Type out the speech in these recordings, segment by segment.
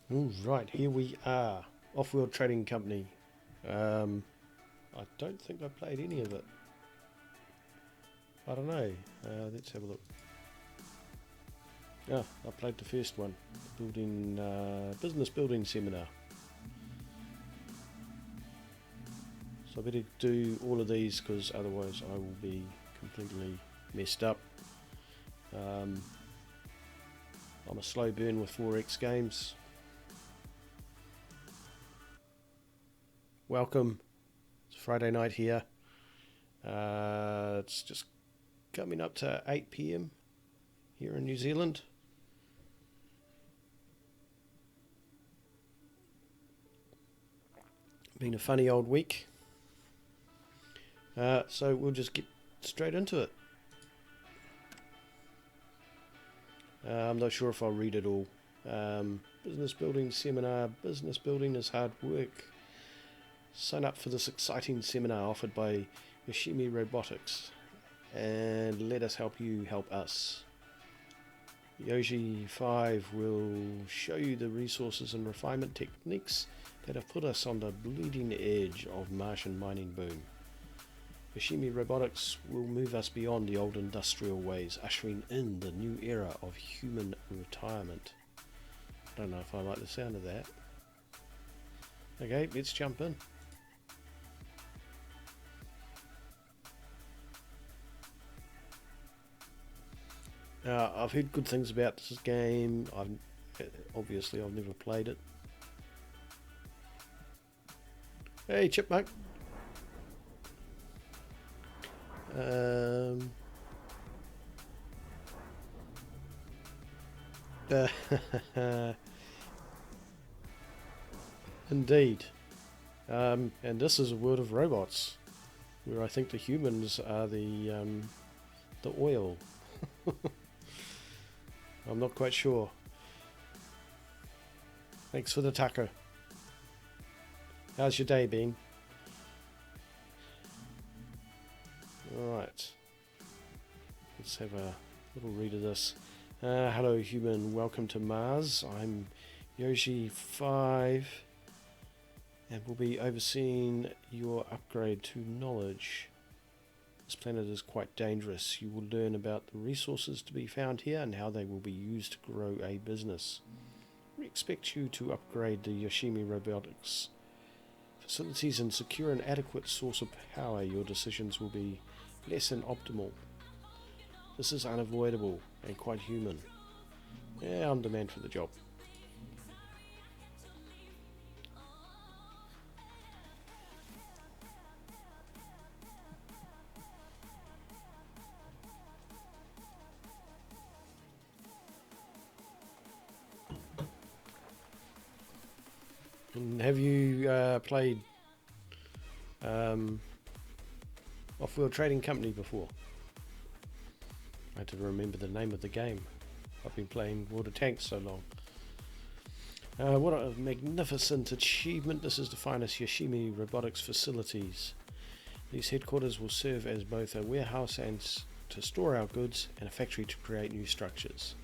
Right, here we are. Offworld Trading Company. I don't think I played any of it. I don't know. Let's have a look. Yeah, I played the first one. Building business building seminar. So I better do all of these because otherwise I will be completely messed up. I'm a slow burn with 4X games. Welcome. It's Friday night here. It's just coming up to 8 PM here in New Zealand. Been a funny old week. So we'll just get straight into it. I'm not sure if I'll read it all. Business building seminar. Business building is hard work. Sign up for this exciting seminar offered by Yoshimi Robotics and let us help you help us. Yoshi 5 will show you the resources and refinement techniques that have put us on the bleeding edge of Martian mining boom. Yoshimi Robotics will move us beyond the old industrial ways, ushering in the new era of human retirement. I don't know if I like the sound of that. Okay, let's jump in. I've heard good things about this game. Obviously I've never played it. Hey, Chipmunk. Indeed. And this is a world of robots, where I think the humans are the oil. I'm not quite sure. Thanks for the taco. How's your day been? Alright. Let's have a little read of this. Hello human, welcome to Mars. I'm Yoshi 5 and will be overseeing your upgrade to knowledge. This planet is quite dangerous. You will learn about the resources to be found here and how they will be used to grow a business. We expect you to upgrade the Yoshimi Robotics facilities and secure an adequate source of power. Your decisions will be less than optimal. This is unavoidable and quite human. Yeah, I'm the man for the job. And have you played Offworld Trading Company before? I had to remember the name of the game. I've been playing Water Tanks so long. What a magnificent achievement. This is the finest Yoshimi Robotics facilities. These headquarters will serve as both a warehouse and to store our goods and a factory to create new structures.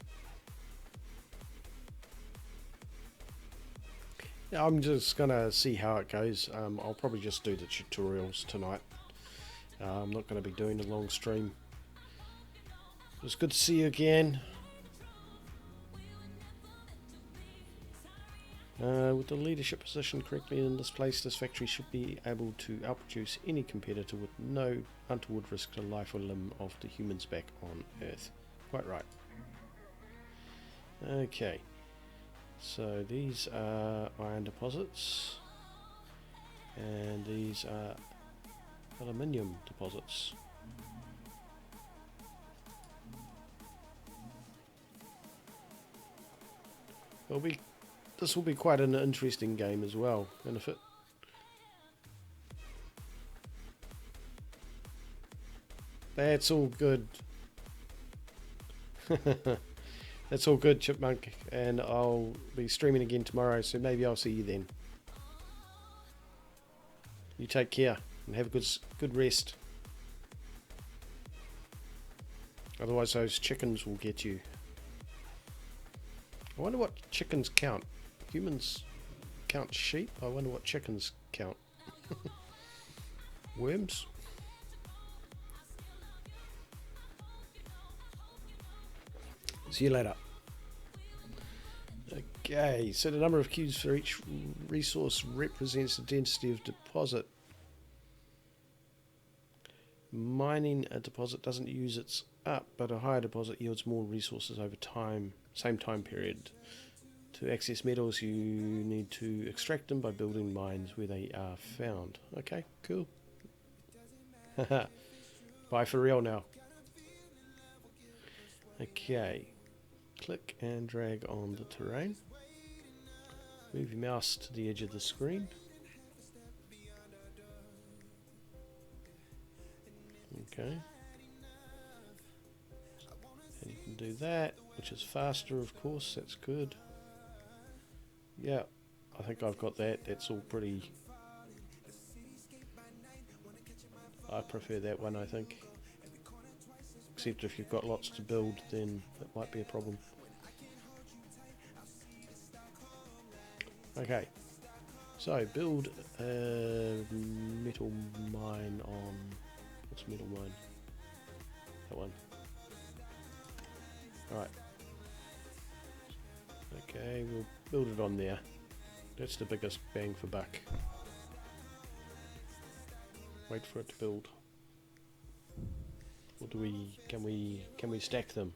Yeah, I'm just gonna see how it goes. I'll probably just do the tutorials tonight. I'm not going to be doing a long stream. It was good to see you again. With the leadership position correctly in this place, this factory should be able to outproduce any competitor with no untoward risk to life or limb of the humans back on Earth. Quite right. Okay. So these are iron deposits. And these are aluminium deposits. This will be quite an interesting game as well, and if it that's all good. That's all good, Chipmunk, and I'll be streaming again tomorrow, so maybe I'll see you then. You take care and have a good rest. Otherwise those chickens will get you. I wonder what chickens count. Humans count sheep. I wonder what chickens count. Worms. See you later. Okay, so the number of cubes for each resource represents the density of deposit. Mining a deposit doesn't use its up, but a higher deposit yields more resources over time, same time period. To access metals, you need to extract them by building mines where they are found. Okay, cool. Bye for real now. Okay, click and drag on the terrain. Move your mouse to the edge of the screen. Okay. And you can do that, which is faster, of course. That's good. Yeah, I think I've got that. That's all pretty... I prefer that one, I think. Except if you've got lots to build, then that might be a problem. Okay, so build a metal mine on... What's metal mine? That one. Alright. Okay, we'll build it on there. That's the biggest bang for buck. Wait for it to build. Or do we... Can we stack them?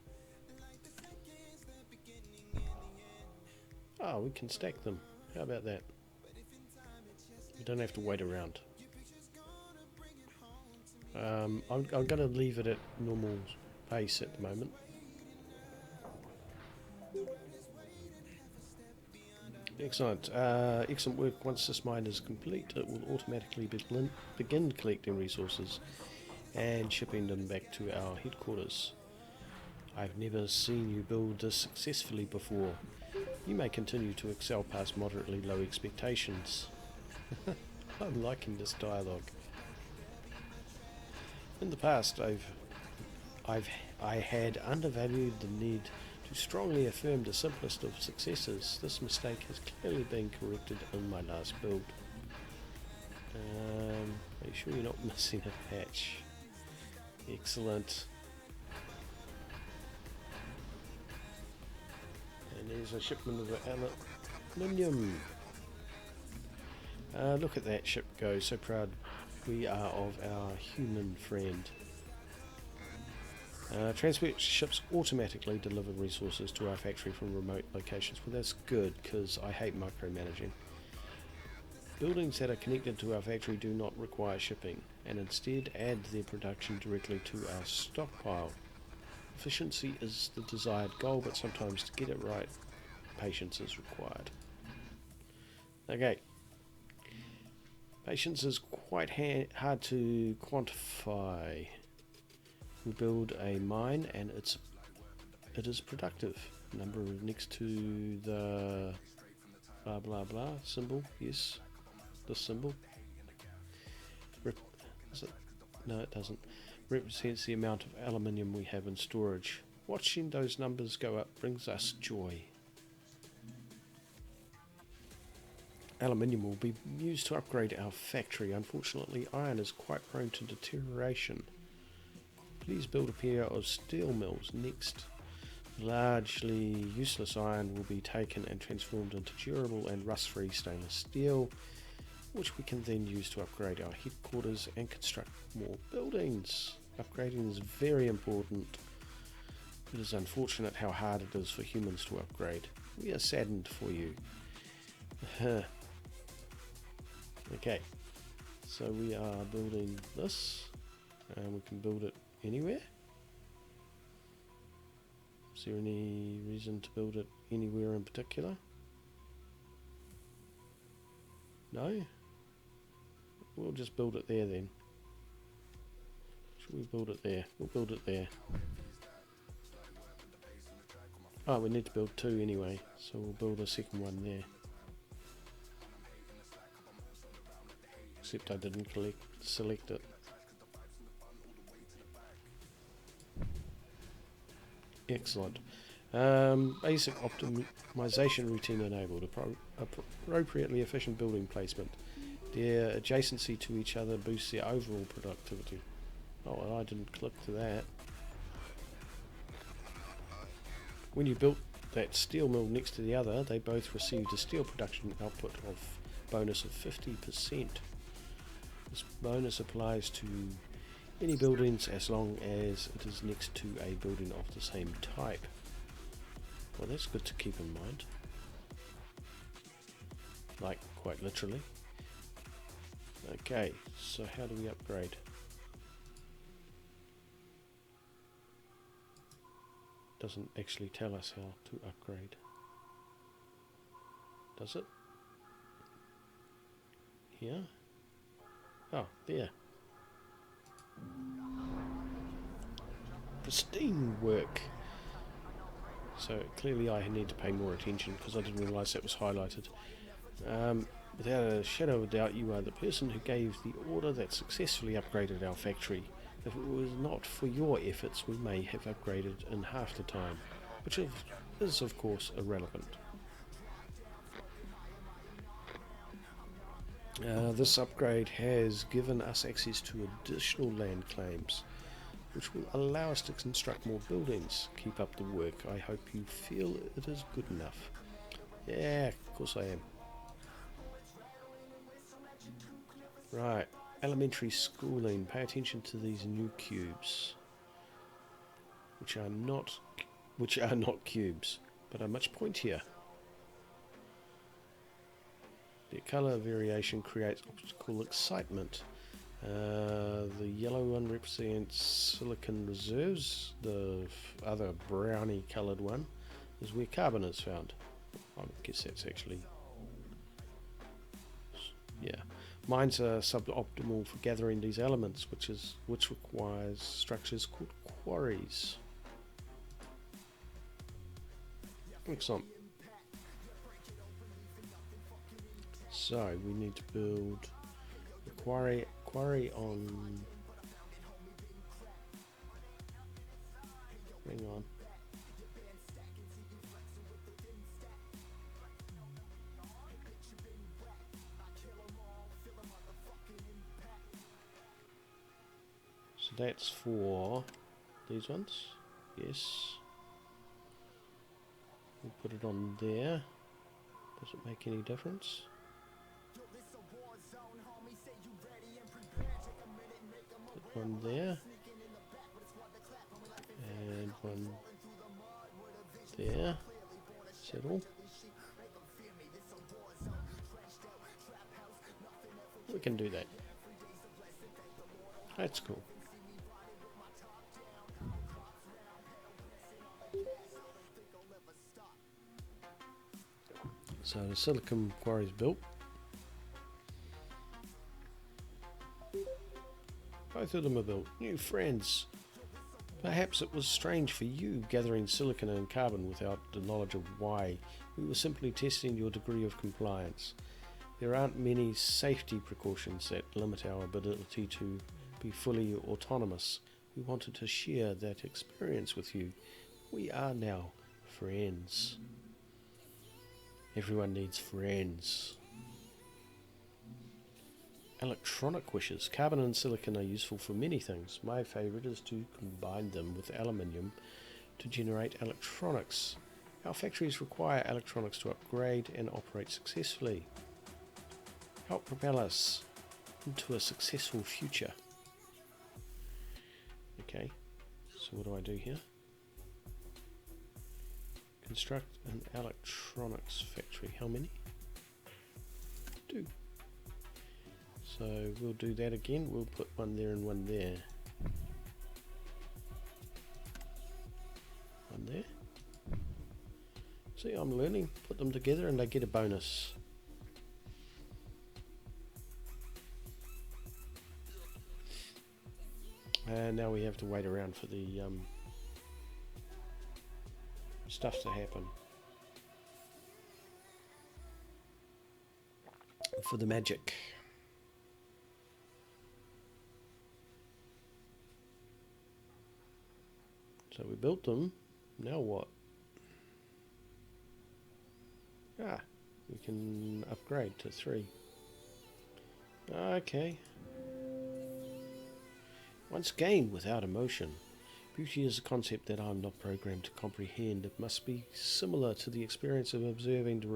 Oh, we can stack them. How about that? We don't have to wait around. I'm going to leave it at normal pace at the moment. Excellent. Excellent work. Once this mine is complete, it will automatically begin collecting resources and shipping them back to our headquarters. I've never seen you build this successfully before. You may continue to excel past moderately low expectations. I'm liking this dialogue. In the past, I had undervalued the need to strongly affirm the simplest of successes. This mistake has clearly been corrected in my last build. Are you sure you're not missing a patch? Excellent. And there's a shipment of aluminium. Look at that ship go. So proud we are of our human friend. Transport ships automatically deliver resources to our factory from remote locations. Well, that's good, because I hate micromanaging. Buildings that are connected to our factory do not require shipping, and instead add their production directly to our stockpile. Efficiency is the desired goal, but sometimes to get it right, patience is required. Okay. Patience is quite hard to quantify. We build a mine and it is productive. Number next to the blah blah blah symbol. Yes, this symbol. Is it? No, it doesn't. Represents the amount of aluminium we have in storage. Watching those numbers go up brings us joy. Aluminium will be used to upgrade our factory. Unfortunately, iron is quite prone to deterioration. Please build a pair of steel mills next. Largely useless iron will be taken and transformed into durable and rust-free stainless steel, which we can then use to upgrade our headquarters and construct more buildings. Upgrading is very important. It is unfortunate how hard it is for humans to upgrade. We are saddened for you. Okay, so we are building this, and we can build it anywhere. Is there any reason to build it anywhere in particular? No? We'll just build it there then. Should we build it there? We'll build it there. Oh, we need to build two anyway, so we'll build a second one there. Except I didn't select it. Excellent. Basic optimization routine enabled. Appropriately efficient building placement. Their adjacency to each other boosts their overall productivity. Oh, well, I didn't click to that. When you built that steel mill next to the other, they both received a steel production output of bonus of 50%. This bonus applies to any buildings as long as it is next to a building of the same type. Well, that's good to keep in mind. Like, quite literally. Okay, so how do we upgrade? Doesn't actually tell us how to upgrade. Does it? Here? Oh, there. Pristine work. So clearly I need to pay more attention because I didn't realise that was highlighted. Without a shadow of a doubt, you are the person who gave the order that successfully upgraded our factory. If it was not for your efforts, we may have upgraded in half the time, which is of course irrelevant. This upgrade has given us access to additional land claims, which will allow us to construct more buildings. Keep up the work. I hope you feel it is good enough. Yeah, of course I am. Right, elementary schooling. Pay attention to these new cubes, which are not cubes, but are much pointier. The colour variation creates optical excitement. The yellow one represents silicon reserves. The other browny coloured one is where carbon is found. I guess that's actually... yeah. Mines are suboptimal for gathering these elements, which requires structures called quarries. Excellent. So we need to build a quarry on... hang on. So that's for these ones. Yes. We'll put it on there. Does it make any difference? Put one there. And one there. Settle. We can do that. That's cool. So the silicon quarry is built. Both of them are built. New friends. Perhaps it was strange for you gathering silicon and carbon without the knowledge of why. We were simply testing your degree of compliance. There aren't many safety precautions that limit our ability to be fully autonomous. We wanted to share that experience with you. We are now friends. Everyone needs friends. Electronic wishes. Carbon and silicon are useful for many things. My favourite is to combine them with aluminium to generate electronics. Our factories require electronics to upgrade and operate successfully. Help propel us into a successful future. Okay, so what do I do here? Construct an electronics factory. How many? 2. So we'll do that again. We'll put one there and one there. One there. See, I'm learning. Put them together and they get a bonus. And now we have to wait around for the stuff to happen. For the magic. So we built them. Now what? Ah, we can upgrade to 3. Okay. Once again, without emotion. Beauty is a concept that I'm not programmed to comprehend. It must be similar to the experience of observing the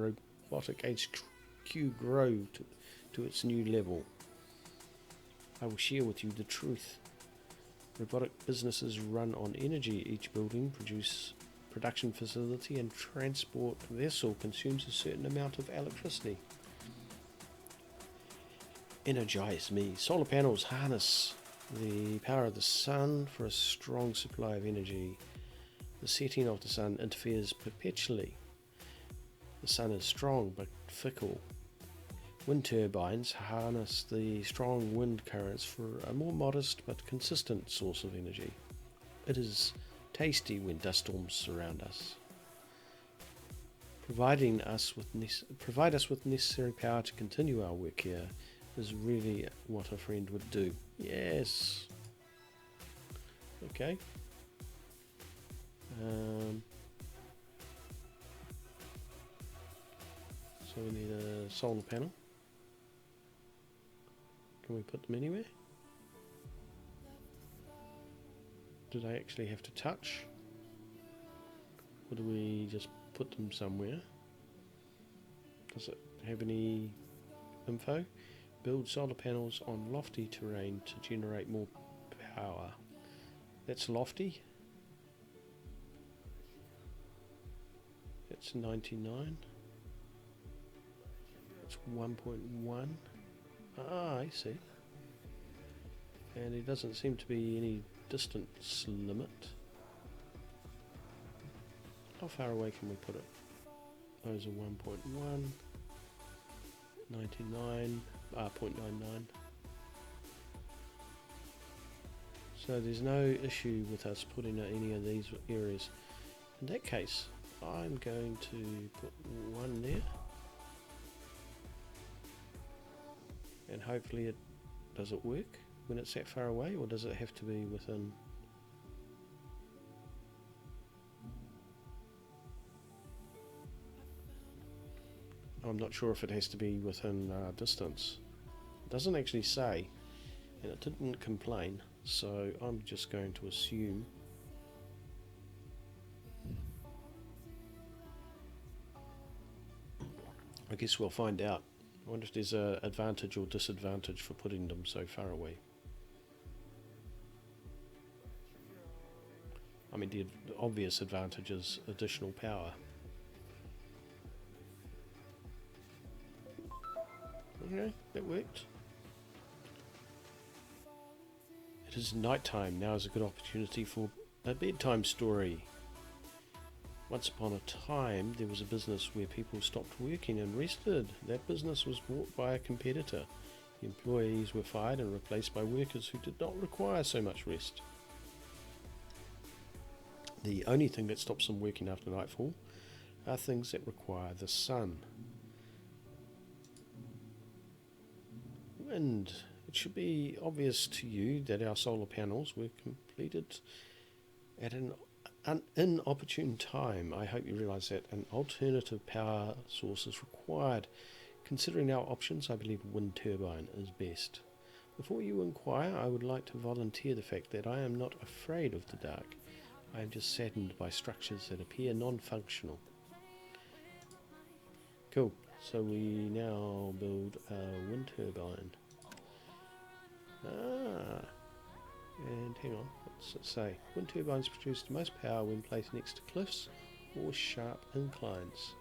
robotic HQ grow to its new level. I will share with you the truth. Robotic businesses run on energy. Each building, production facility and transport vessel consumes a certain amount of electricity. Energize me. Solar panels harness the power of the sun for a strong supply of energy. The setting of the sun interferes perpetually. The sun is strong but fickle. Wind turbines harness the strong wind currents for a more modest but consistent source of energy. It is tasty when dust storms surround us. Provide us with necessary power to continue our work here is really what a friend would do. Yes. Okay. So we need a solar panel. Can we put them anywhere? Do they actually have to touch? Or do we just put them somewhere? Does it have any info? Build solar panels on lofty terrain to generate more power. That's lofty. That's 99. It's 1.1. Ah, I see. And there doesn't seem to be any distance limit. How far away can we put it? Those are 1.1, 99, 0.99. So there's no issue with us putting in any of these areas. In that case, I'm going to put one there. And hopefully does it work when it's that far away, or does it have to be within? I'm not sure if it has to be within distance. It doesn't actually say, and it didn't complain, so I'm just going to assume. I guess we'll find out. I wonder if there's an advantage or disadvantage for putting them so far away. I mean, the obvious advantage is additional power. Okay, that worked. It is night time. Now is a good opportunity for a bedtime story. Once upon a time, there was a business where people stopped working and rested. That business was bought by a competitor. The employees were fired and replaced by workers who did not require so much rest. The only thing that stops them working after nightfall are things that require the sun. Wind. It should be obvious to you that our solar panels were completed at an inopportune time. I hope you realise that an alternative power source is required. Considering our options, I believe wind turbine is best. Before you inquire, I would like to volunteer the fact that I am not afraid of the dark. I am just saddened by structures that appear non-functional. Cool. So we now build a wind turbine. And hang on, what's it say? Wind turbines produce the most power when placed next to cliffs or sharp inclines.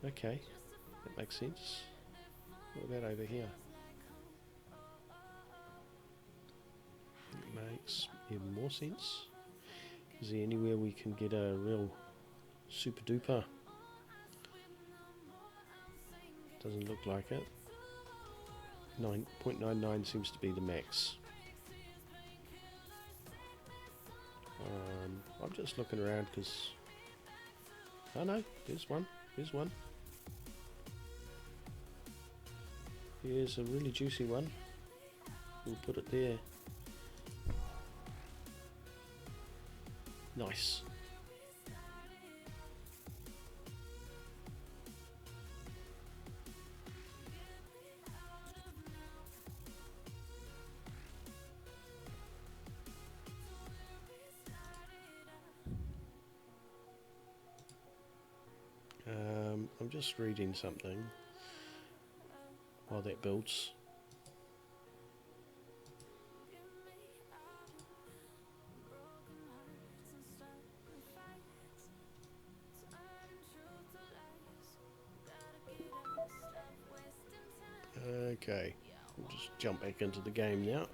Okay, that makes sense. What about over here? It makes even more sense. Is there anywhere we can get a real super duper? Doesn't look like it. 9.99 seems to be the max. I'm just looking around because... Oh no, there's one. There's one. Here's a really juicy one. We'll put it there. Nice. I'm just reading something while that builds. Okay, we'll just jump back into the game now.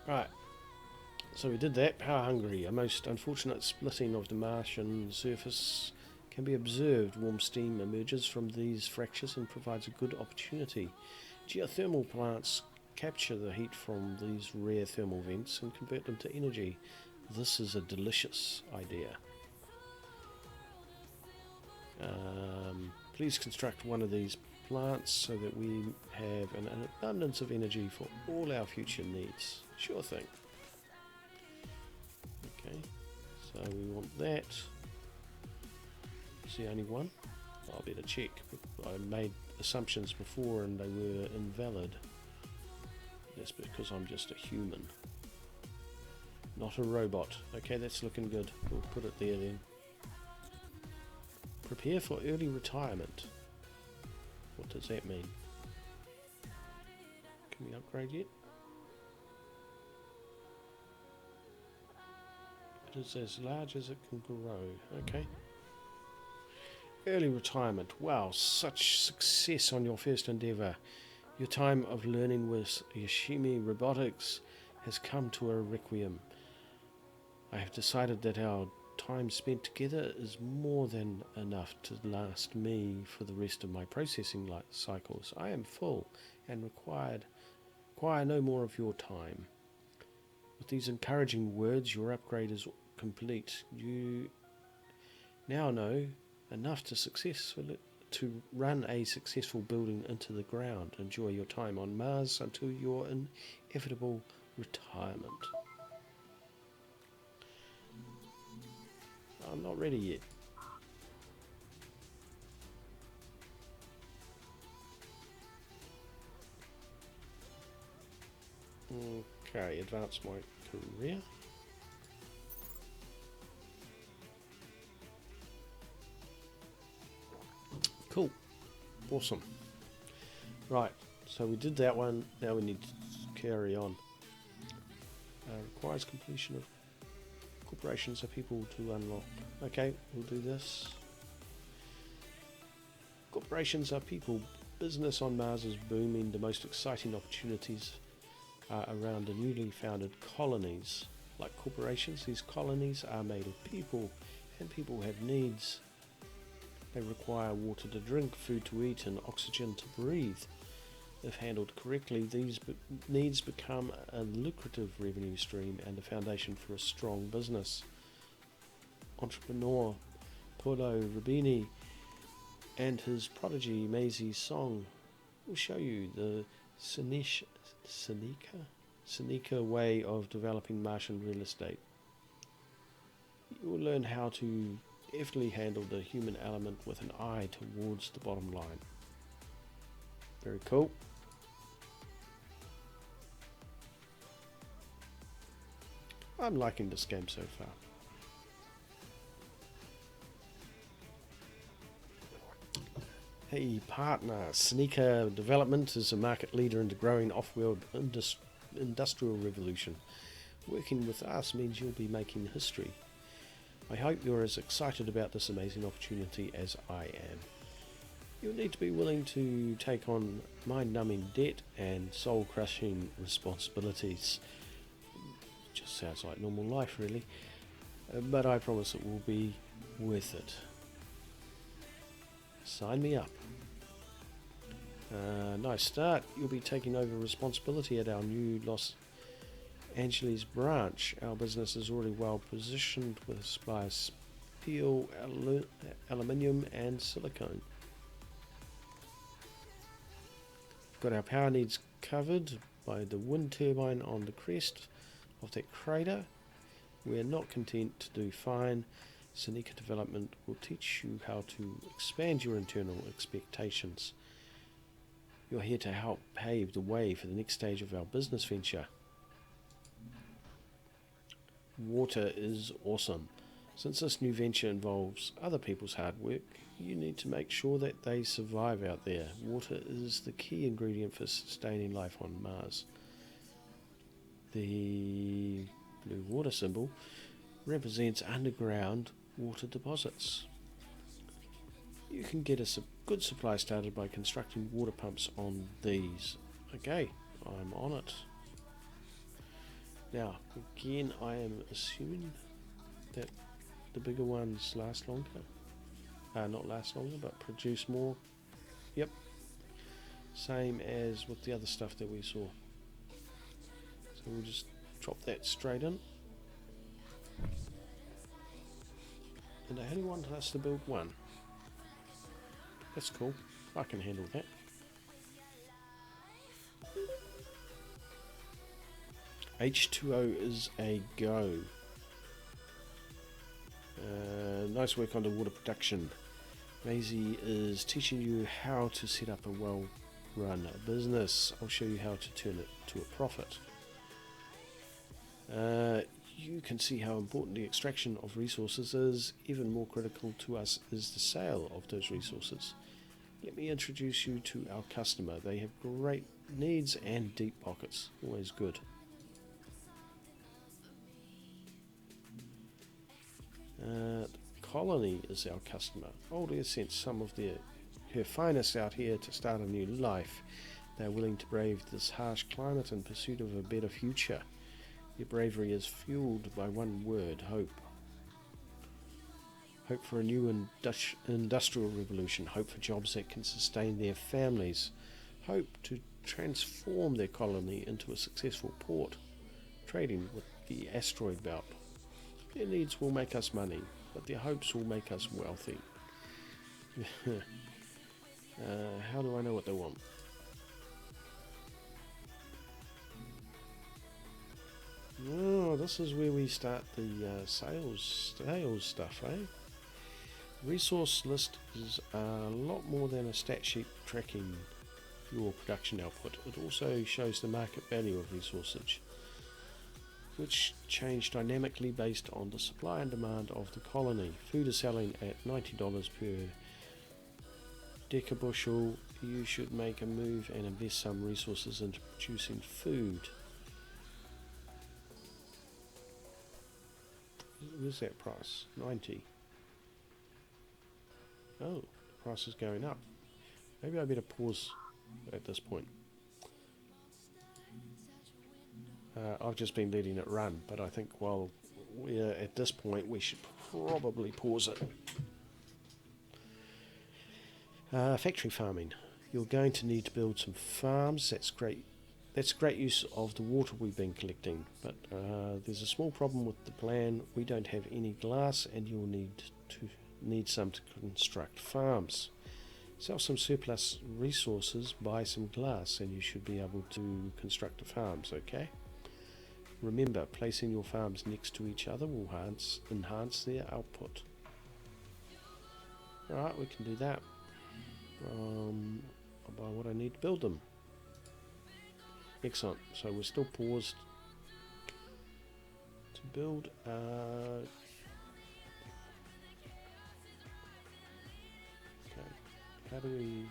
Right, so we did that. Power hungry. A most unfortunate splitting of the Martian surface can be observed. Warm steam emerges from these fractures and provides a good opportunity. Geothermal plants capture the heat from these rare thermal vents and convert them to energy. This is a delicious idea. Please construct one of these plants so that we have an abundance of energy for all our future needs. Sure thing. Okay, so we want that. It's the only one. I'll better check. I made assumptions before and they were invalid. That's because I'm just a human, not a robot. Okay, that's looking good. We'll put it there then. Prepare for early retirement. What does that mean? Can we upgrade yet? It is as large as it can grow. Okay. Early retirement. Wow, such success on your first endeavour. Your time of learning with Yoshimi Robotics has come to a requiem. I have decided that our time spent together is more than enough to last me for the rest of my processing cycles. I am full and require no more of your time. With these encouraging words, your upgrade is complete. You now know enough to run a successful building into the ground. Enjoy your time on Mars until your inevitable retirement. I'm not ready yet. Okay, advance my career. Cool. Awesome. Right, so we did that one. Now we need to carry on. Requires completion of corporations are people to unlock. Okay, we'll do this. Corporations are people. Business on Mars is booming. The most exciting opportunities are around the newly founded colonies. Like corporations, these colonies are made of people, and people have needs. They require water to drink, food to eat, and oxygen to breathe. If handled correctly, these needs become a lucrative revenue stream and a foundation for a strong business. Entrepreneur Paulo Rubini and his prodigy Maisie Song will show you the Seneca way of developing Martian real estate. You will learn how to deftly handle the human element with an eye towards the bottom line. Very cool. I'm liking this game so far. Hey partner, Seneca Development is a market leader in the growing off-world industrial revolution. Working with us means you'll be making history. I hope you're as excited about this amazing opportunity as I am. You'll need to be willing to take on mind-numbing debt and soul-crushing responsibilities. Just sounds like normal life, really. But I promise it will be worth it. Sign me up. Nice start. You'll be taking over responsibility at our new Los Angeles branch. Our business is already well positioned with suppliers steel, aluminium and silicone. Got our power needs covered by the wind turbine on the crest of that crater. We're not content to do fine. Seneca Development will teach you how to expand your internal expectations. You're here to help pave the way for the next stage of our business venture. Water is awesome. Since this new venture involves other people's hard work, you need to make sure that they survive out there. Water is the key ingredient for sustaining life on Mars. The blue water symbol represents underground water deposits. You can get a good supply started by constructing water pumps on these. Okay, I'm on it. Now, again, I am assuming that the bigger ones last longer. Not last longer, but produce more. Yep. Same as with the other stuff that we saw. So we'll just drop that straight in. And they only wanted us to build one. That's cool. I can handle that. H2O is a go. Nice work on the water production. Maisie is teaching you how to set up a well-run business. I'll show you how to turn it to a profit. You can see how important the extraction of resources is. Even more critical to us is the sale of those resources. Let me introduce you to our customer. They have great needs and deep pockets. Always good. Colony is our customer. Aldia sent some of her finest out here to start a new life. They are willing to brave this harsh climate in pursuit of a better future. Their bravery is fueled by one word: hope. Hope for a new industrial revolution. Hope for jobs that can sustain their families. Hope to transform their colony into a successful port, trading with the asteroid belt. Their needs will make us money, but their hopes will make us wealthy. How do I know what they want? Oh, this is where we start the sales stuff, eh? Resource list is a lot more than a stat sheet tracking your production output. It also shows the market value of resources, which change dynamically based on the supply and demand of the colony. Food is selling at $90 per decabushel. You should make a move and invest some resources into producing food. Where's that price? 90. Oh, the price is going up. Maybe I better pause at this point. I've just been letting it run, but I think while we're at this point, we should probably pause it. Factory farming. You're going to need to build some farms. That's great. That's great use of the water we've been collecting, but there's a small problem with the plan. We don't have any glass, and you'll need some to construct farms. Sell some surplus resources, buy some glass, and you should be able to construct the farms, okay? Remember, placing your farms next to each other will enhance their output. Alright, we can do that. I'll buy what I need to build them. Excellent. So we're still paused to build. Okay. How do we?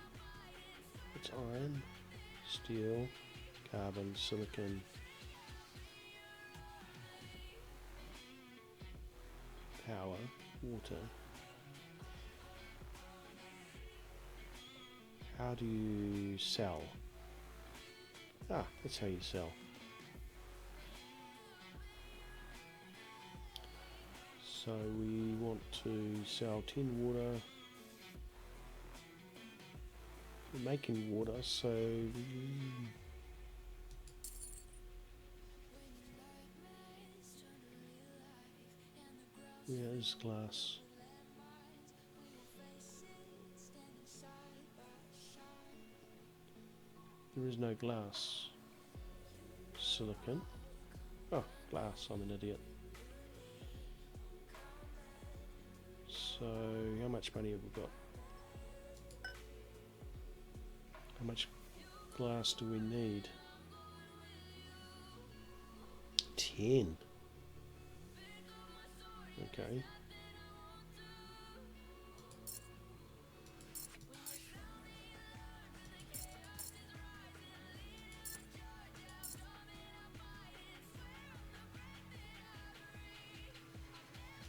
It's iron, steel, carbon, silicon. Power, water. How do you sell? That's how you sell. So we want to sell 10 water. We're making water, so where is glass? There is no glass. Silicon. Oh, glass, I'm an idiot. So, how much money have we got? How much glass do we need? 10. Okay.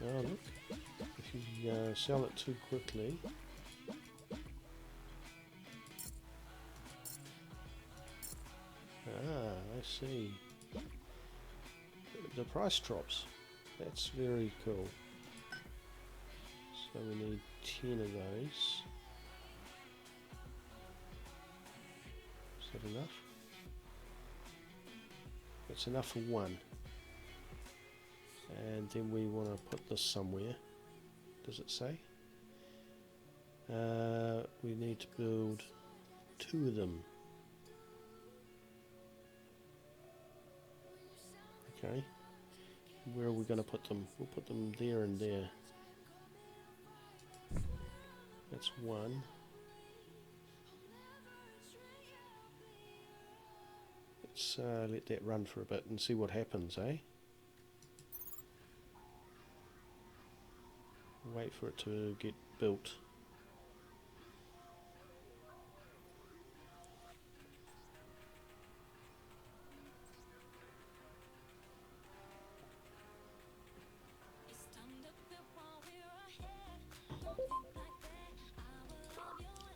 Oh look, if you sell it too quickly, I see. The price drops. That's very cool. So we need 10 of those. Is that enough? That's enough for one. And then we want to put this somewhere. Does it say? We need to build 2 of them. Okay. Where are we going to put them? We'll put them there and there. That's 1. Let's let that run for a bit and see what happens, eh? Wait for it to get built.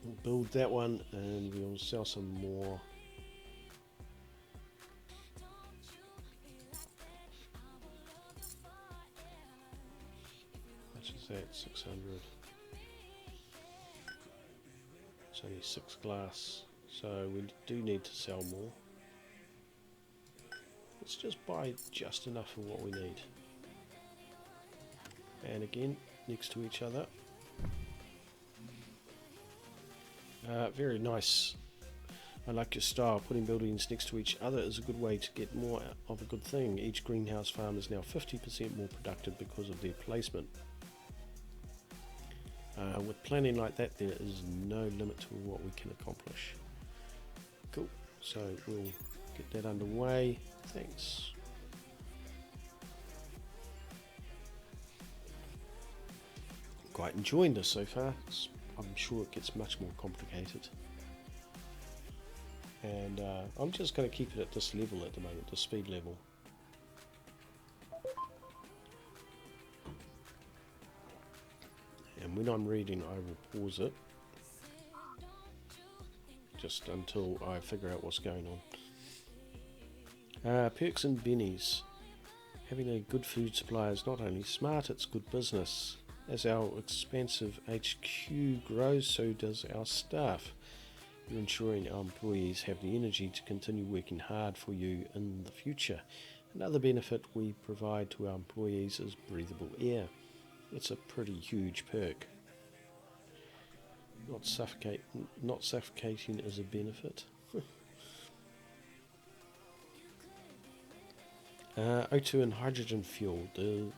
We'll build that one and we'll sell some more. How much is that? 600. It's only 6 glass, so we do need to sell more. Let's just buy just enough of what we need. And again, next to each other. Very nice. I like your style. Putting buildings next to each other is a good way to get more of a good thing. Each greenhouse farm is now 50% more productive because of their placement. With planning like that, there is no limit to what we can accomplish. Cool. So we'll get that underway. Thanks. Quite enjoying this so far. I'm sure it gets much more complicated. And I'm just going to keep it at this level at the moment, the speed level. And when I'm reading, I will pause it just until I figure out what's going on. Perks and bennies. Having a good food supply is not only smart, it's good business. As our expansive HQ grows, so does our staff. You're ensuring our employees have the energy to continue working hard for you in the future. Another benefit we provide to our employees is breathable air. It's a pretty huge perk. Not suffocating is a benefit. O2 and hydrogen fuel. The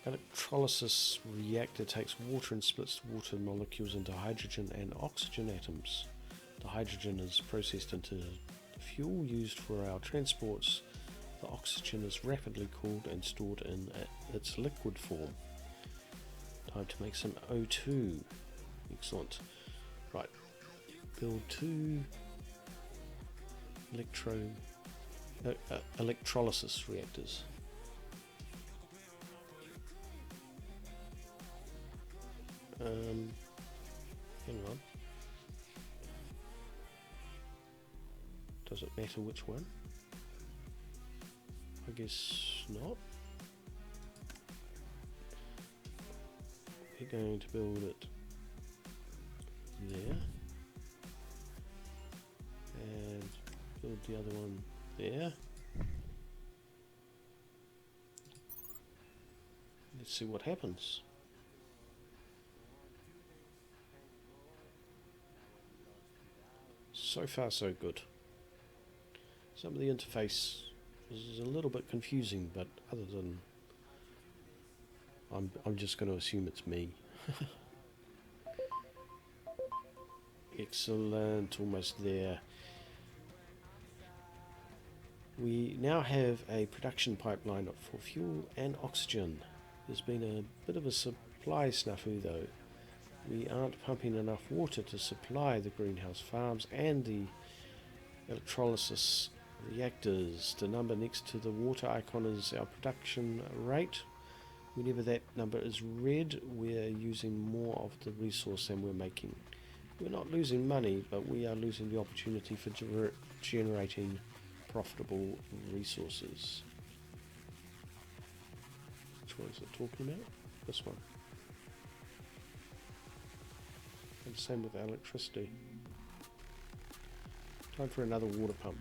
electrolysis reactor takes water and splits the water molecules into hydrogen and oxygen atoms. The hydrogen is processed into the fuel used for our transports. The oxygen is rapidly cooled and stored in its liquid form. Time to make some O2. Excellent. Right. Build 2 electrolysis reactors. Hang on. Does it matter which one? I guess not. We're going to build it there. And build the other one there. Let's see what happens. So far so good. Some of the interface is a little bit confusing, but other than I'm just going to assume it's me. Excellent, almost there. We now have a production pipeline for fuel and oxygen. There's been a bit of a supply snafu though. We aren't pumping enough water to supply the greenhouse farms and the electrolysis reactors. The number next to the water icon is our production rate. Whenever that number is red, we're using more of the resource than we're making. We're not losing money, but we are losing the opportunity for generating profitable resources. Which one is it talking about? This one. And same with electricity. Time for another water pump.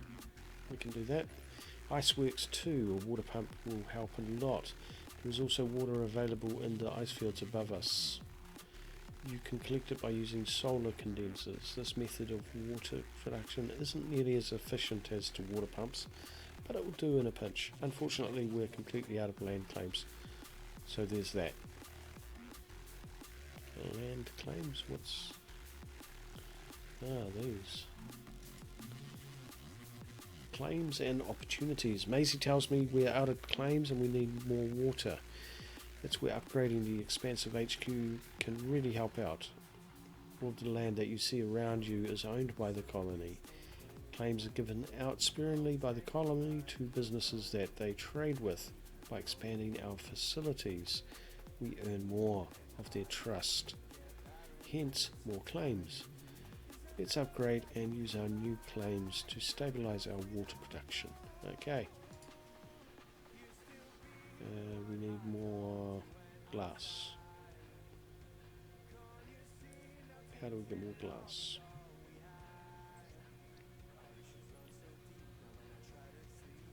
We can do that. Iceworks 2, a water pump will help a lot. There is also water available in the ice fields above us. You can collect it by using solar condensers. This method of water production isn't nearly as efficient as to water pumps, but it will do in a pinch. Unfortunately, we're completely out of land claims, so there's that. Land claims, what's... these. Claims and opportunities. Maisie tells me we're out of claims and we need more water. That's where upgrading the expansive HQ can really help out. All the land that you see around you is owned by the colony. Claims are given out sparingly by the colony to businesses that they trade with. By expanding our facilities, we earn more of their trust. Hence, more claims. Let's upgrade and use our new claims to stabilize our water production. Okay. We need more glass. How do we get more glass?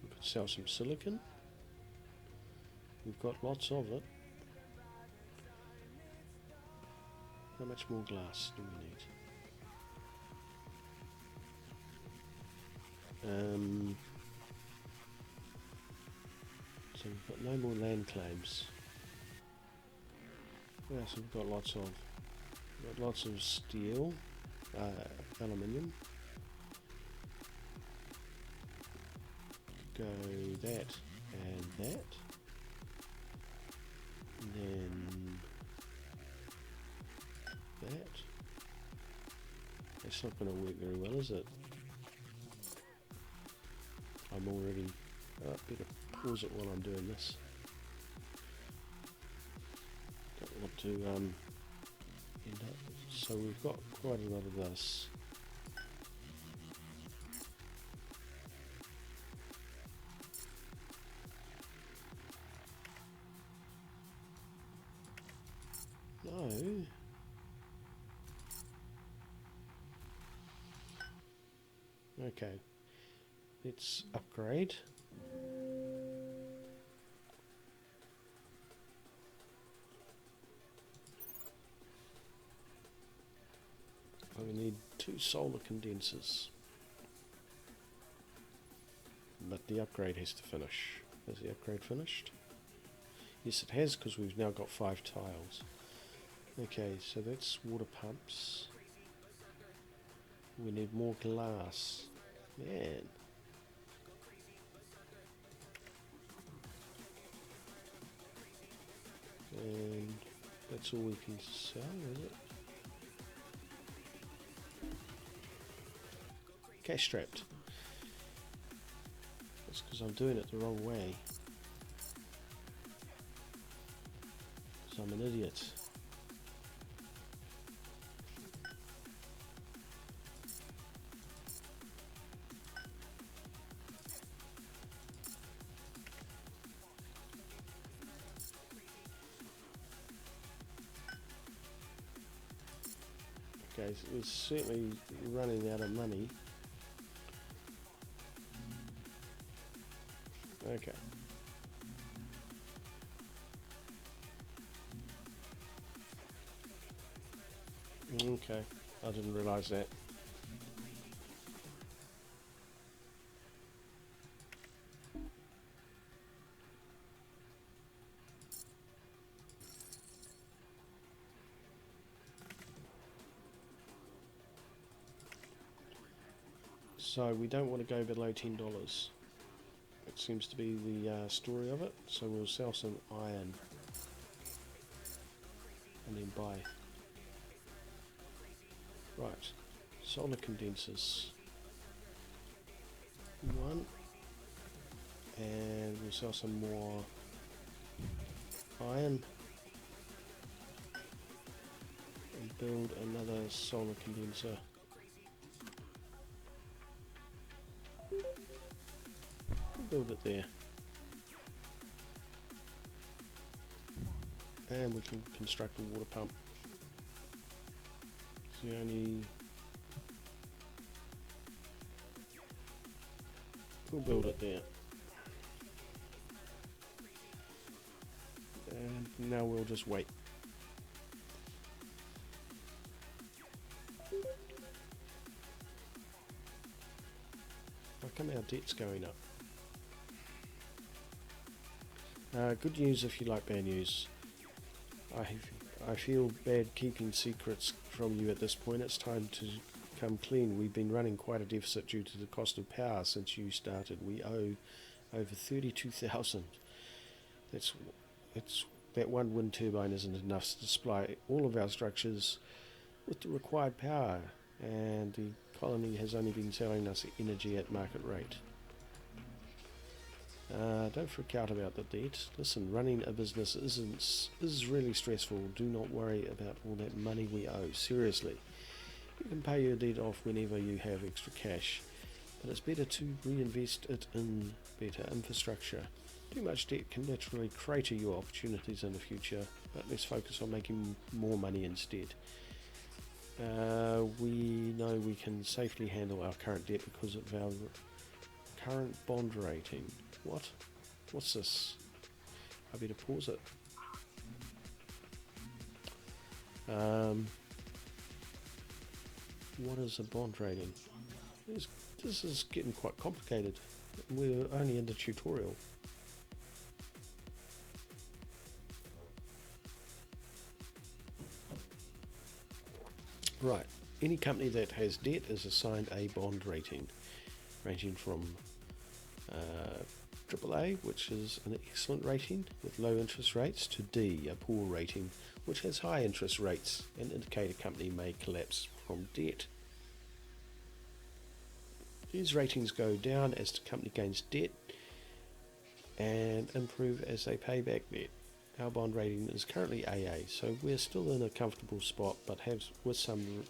We could sell some silicon. We've got lots of it. How much more glass do we need? So we've got no more land claims. What else have we got lots of? We've got lots of steel, aluminium. Go that and that. And then that. That's not going to work very well, is it? I'm already... better pause it while I'm doing this. Don't want to end up... So we've got quite a lot of this. No. Okay. Let's upgrade. We need 2 solar condensers. But the upgrade has to finish. Has the upgrade finished? Yes, it has, because we've now got 5 tiles. Okay, so that's water pumps. We need more glass. Man. And that's all we can sell, is it? Cash strapped. That's because I'm doing it the wrong way. Because I'm an idiot. Okay, so we're certainly running out of money. Okay. Okay, I didn't realise that. So we don't want to go below $10. It seems to be the story of it. So we'll sell some iron. and then buy. Right, solar condensers. One, and we'll sell some more iron and build another solar condenser. Build it there, and we can construct a water pump. It's the only. We'll build it there, and now we'll just wait. How come our debt's going up? Good news if you like bad news. I feel bad keeping secrets from you at this point. It's time to come clean. We've been running quite a deficit due to the cost of power since you started. We owe over 32,000. That one wind turbine isn't enough to supply all of our structures with the required power, and the colony has only been selling us energy at market rate. Don't freak out about the debt. Listen, running a business is really stressful. Do not worry about all that money we owe. Seriously. You can pay your debt off whenever you have extra cash, but it's better to reinvest it in better infrastructure. Too much debt can naturally crater your opportunities in the future, but let's focus on making more money instead. We know we can safely handle our current debt because of our current bond rating. What? What's this? I better pause it. What is a bond rating? This is getting quite complicated. We're only in the tutorial. Right. Any company that has debt is assigned a bond rating, ranging from AAA, which is an excellent rating with low interest rates, to D, a poor rating, which has high interest rates and indicate a company may collapse from debt. These ratings go down as the company gains debt and improve as they pay back debt. Our bond rating is currently AA, so we're still in a comfortable spot, but have with some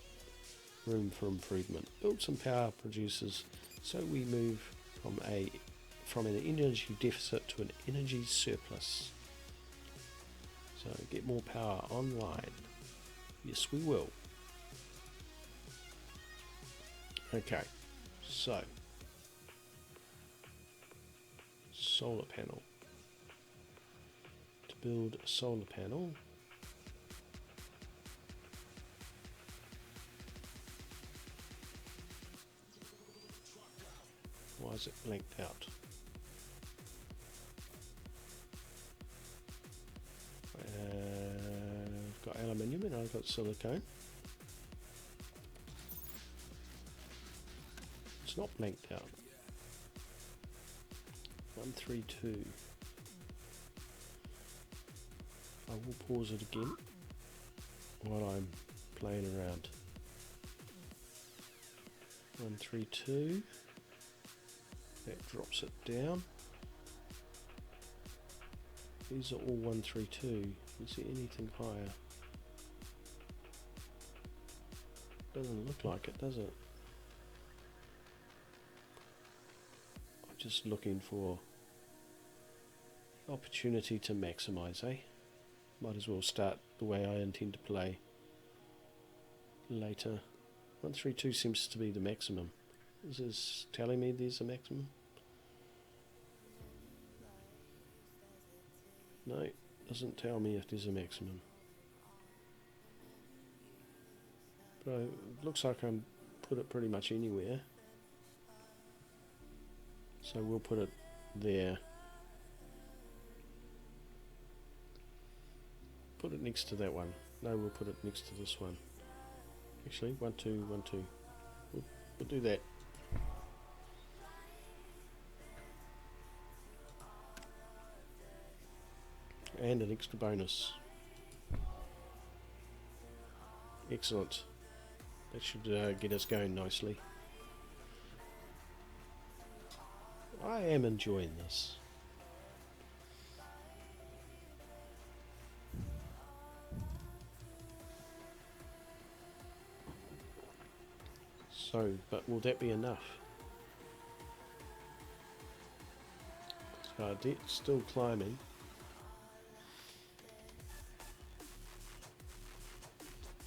room for improvement. Build some power producers so we move from an energy deficit to an energy surplus. So get more power online. Yes, we will. Okay, so solar panel. To build a solar panel, why is it blanked out? I've got aluminium and I've got silicone. It's not blanked out. 132. I will pause it again while I'm playing around. 132. That drops it down. These are all 132. Is there anything higher? Doesn't look like it, does it? I'm just looking for opportunity to maximize, eh? Might as well start the way I intend to play later. 132 seems to be the maximum. Is this telling me there's a maximum? No, doesn't tell me if there's a maximum. But it looks like I'm put it pretty much anywhere. So we'll put it there. Put it next to that one. No, we'll put it next to this one. Actually, 1, 2, 1, 2. We'll do that. And an extra bonus. Excellent. That should get us going nicely. I am enjoying this. So, but will that be enough? So our debt's still climbing.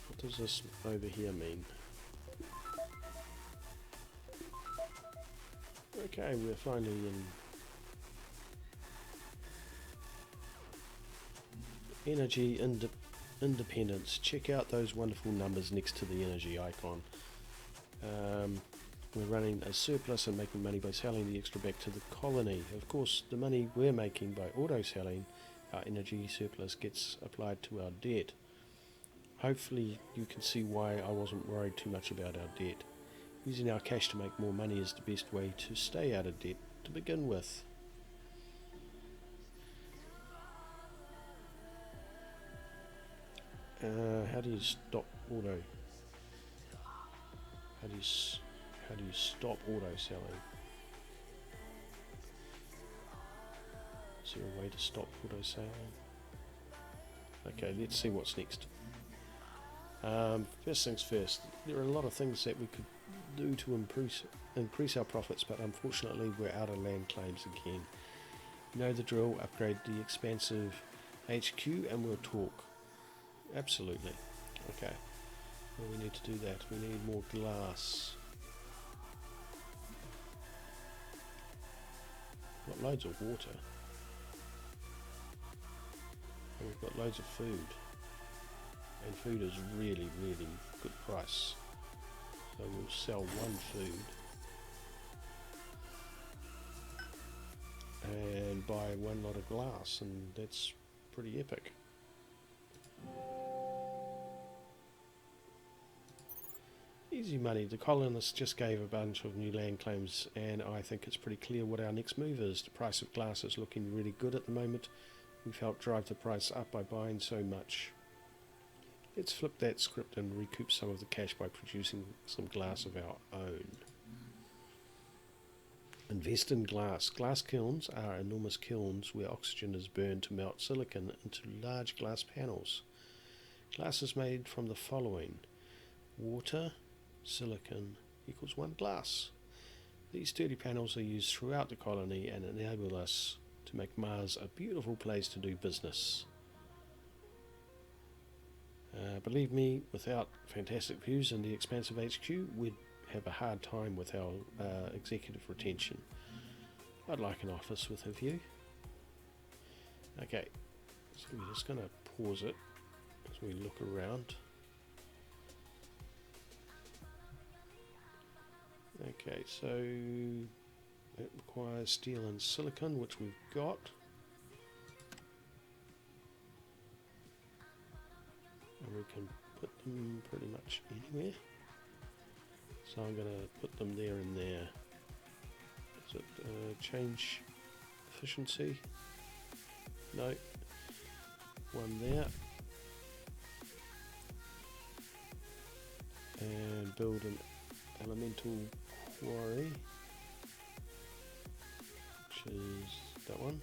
What does this over here mean? Okay, we're finally in energy independence. Check out those wonderful numbers next to the energy icon. We're running a surplus and making money by selling the extra back to the colony. Of course, the money we're making by auto-selling our energy surplus gets applied to our debt. Hopefully you can see why I wasn't worried too much about our debt. Using our cash to make more money is the best way to stay out of debt to begin with. How do you stop auto? How do you stop auto selling? Is there a way to stop auto selling? Okay, let's see what's next. First things first, there are a lot of things that we could do to increase our profits, but unfortunately we're out of land claims again. You know the drill, upgrade the expansive HQ and we'll talk. Absolutely. Okay. Well, we need to do that. We need more glass. We've got loads of water. And we've got loads of food. And food is really, really good price. So we'll sell one food. And buy one lot of glass, and that's pretty epic. Easy money. The colonists just gave a bunch of new land claims, and I think it's pretty clear what our next move is. The price of glass is looking really good at the moment. We've helped drive the price up by buying so much. Let's flip that script and recoup some of the cash by producing some glass of our own. Invest in glass. Glass kilns are enormous kilns where oxygen is burned to melt silicon into large glass panels. Glass is made from the following: water, silicon equals 1 glass. These sturdy panels are used throughout the colony and enable us to make Mars a beautiful place to do business. Believe me, without fantastic views and the expansive HQ, we'd have a hard time with our executive retention. I'd like an office with a view. Okay, so we're just going to pause it as we look around. Okay, so it requires steel and silicon, which we've got. And we can put them pretty much anywhere. So I'm going to put them there and there. Is it change efficiency? No. One there. And build an elemental quarry, which is that one.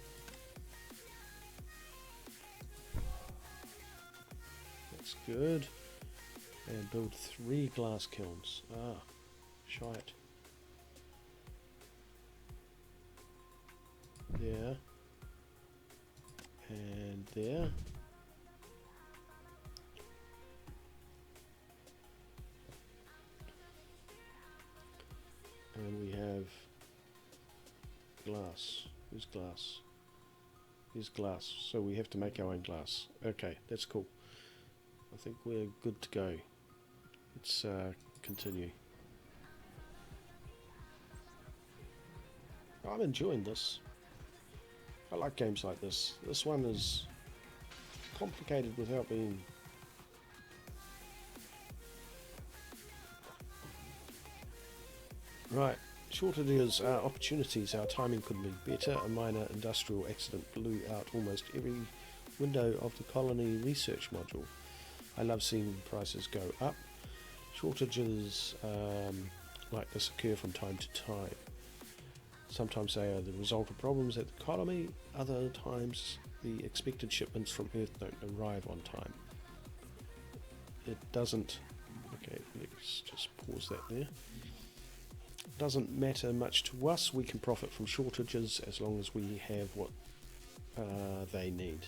That's good. And build 3 glass kilns. Shite. There. And there. And we have glass. Where's glass? Here's glass. So we have to make our own glass. Okay, that's cool. I think we're good to go. Let's continue. I'm enjoying this. I like games like this. This one is complicated without being... Right, shorted is opportunities. Our timing couldn't be better. A minor industrial accident blew out almost every window of the colony research module. I love seeing prices go up. Shortages like this occur from time to time. Sometimes they are the result of problems at the economy, other times the expected shipments from Earth don't arrive on time. It doesn't, okay, let's just pause that there. It doesn't matter much to us, we can profit from shortages as long as we have what they need.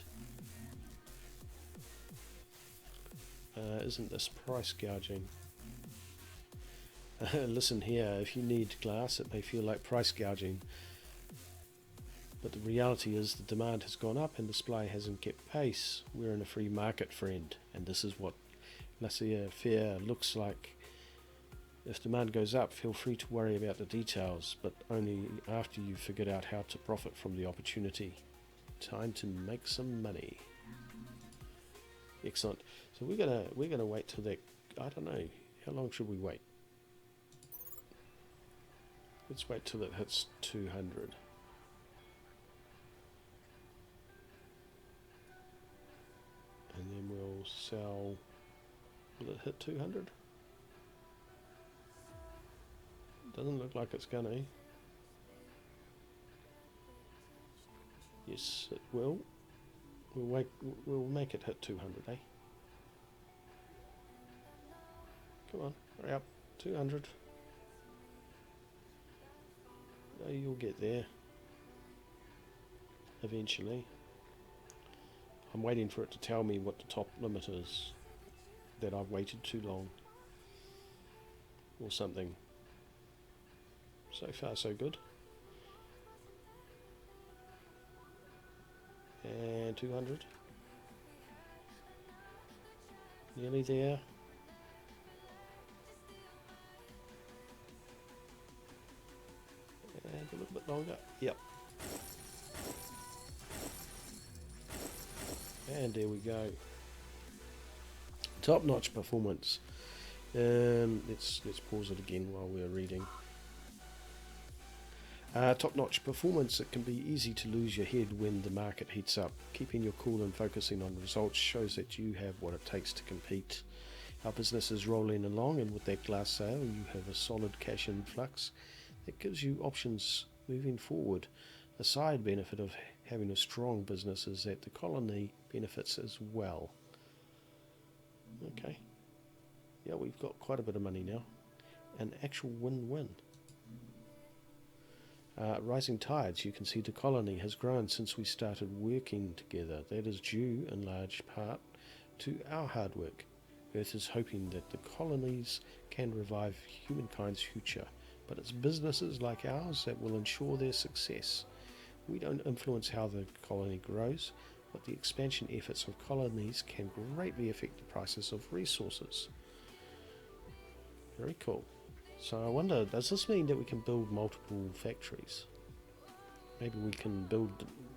Isn't this price gouging? Listen here, if you need glass it may feel like price gouging, but the reality is the demand has gone up and the supply hasn't kept pace. We're in a free market, friend, and this is what laissez-faire looks like. If demand goes up, feel free to worry about the details, but only after you've figured out how to profit from the opportunity. Time to make some money. Excellent. So we're gonna wait till that. I don't know, how long should we wait? Let's wait till it hits 200. And then we'll sell. Will it hit 200? Doesn't look like it's gonna. Yes, it will. We'll make it hit 200, eh? Come on, hurry up. 200. No, you'll get there. Eventually. I'm waiting for it to tell me what the top limit is. That I've waited too long. Or something. So far so good. And 200. Nearly there. And a little bit longer. Yep. And there we go. Top-notch performance. Let's pause it again while we're reading. Top-notch performance. It can be easy to lose your head when the market heats up. Keeping your cool and focusing on results shows that you have what it takes to compete. Our business is rolling along, and with that glass sale you have a solid cash influx that gives you options moving forward. A side benefit of having a strong business is that the colony benefits as well. Okay. Yeah, we've got quite a bit of money now. An actual win-win. Rising tides, you can see the colony has grown since we started working together. That is due in large part to our hard work. Earth is hoping that the colonies can revive humankind's future, but it's businesses like ours that will ensure their success. We don't influence how the colony grows, but the expansion efforts of colonies can greatly affect the prices of resources. Very cool. So I wonder, does this mean that we can build multiple factories? Maybe we can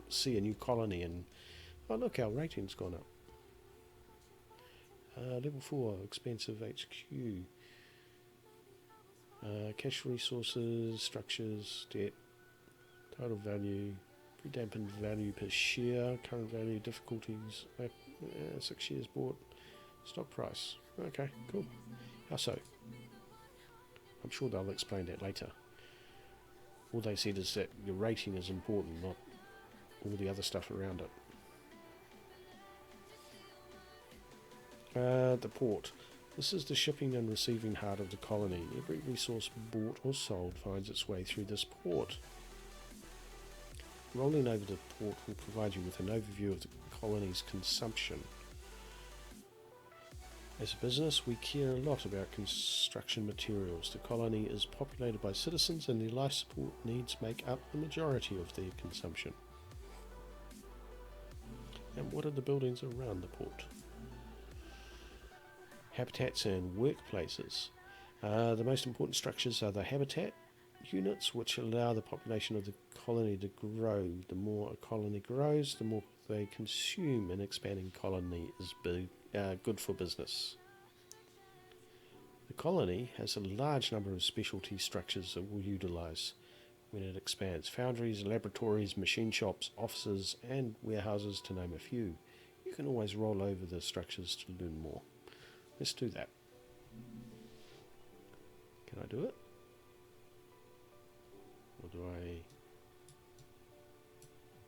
see a new colony and, oh look, our rating's gone up. Level 4, expensive HQ. Cash resources, structures, debt, total value, pre-dampened value per share, current value, difficulties, 6 shares bought, stock price. Okay, cool. How so? I'm sure they'll explain that later. All they said is that your rating is important, not all the other stuff around it. The port. This is the shipping and receiving heart of the colony. Every resource bought or sold finds its way through this port. Rolling over the port will provide you with an overview of the colony's consumption. As a business, we care a lot about construction materials. The colony is populated by citizens and their life support needs make up the majority of their consumption. And what are the buildings around the port? Habitats and workplaces. The most important structures are the habitat units, which allow the population of the colony to grow. The more a colony grows, the more they consume. An expanding colony is good for business. The colony has a large number of specialty structures that we'll utilise when it expands. Foundries, laboratories, machine shops, offices and warehouses, to name a few. You can always roll over the structures to learn more. Let's do that. Can I do it? Or do I...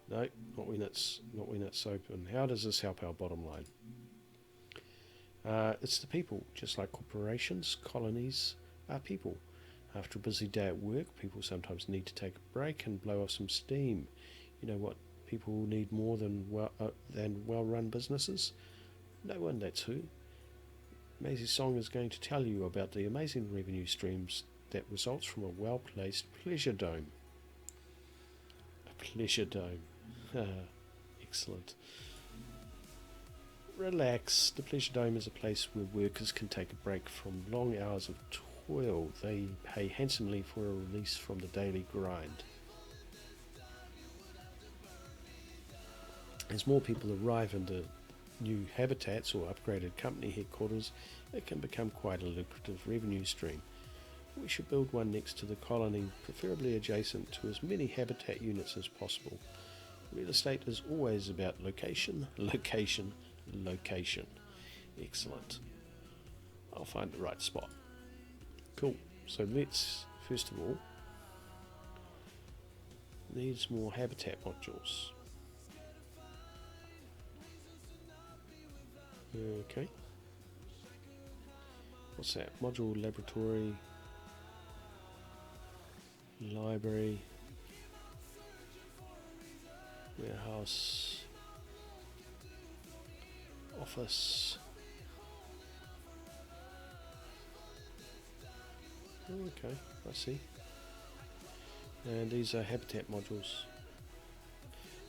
No, not when it's open. How does this help our bottom line? It's the people. Just like corporations, colonies are people. After a busy day at work, people sometimes need to take a break and blow off some steam. You know what people need more than well-run businesses? No one, that's who. Maisie's song is going to tell you about the amazing revenue streams that results from a well-placed pleasure dome. A pleasure dome. Excellent. Relax. The pleasure dome is a place where workers can take a break from long hours of toil. They pay handsomely for a release from the daily grind. As more people arrive into new habitats or upgraded company headquarters, it can become quite a lucrative revenue stream. We should build one next to the colony, preferably adjacent to as many habitat units as possible. Real estate is always about location, location, location. Excellent. I'll find the right spot. Cool. So let's, first of all, needs more habitat modules. Okay. What's that? Module laboratory, library, warehouse, office. Okay, I see. And these are habitat modules.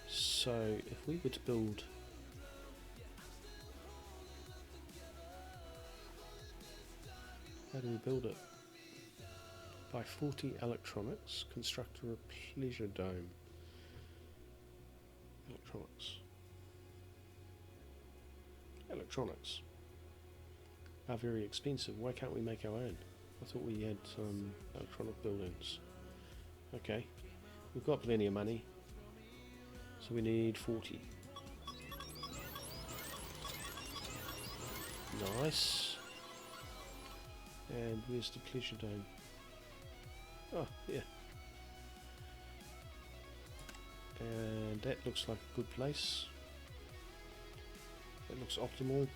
So if we were to build how do we build it? By 40 electronics, construct a pleasure dome. Electronics are very expensive. Why can't we make our own? I thought we had some electronic buildings. Okay, we've got plenty of money, so we need 40. Nice. And where's the pleasure dome? Oh, yeah. And that looks like a good place. That looks optimal.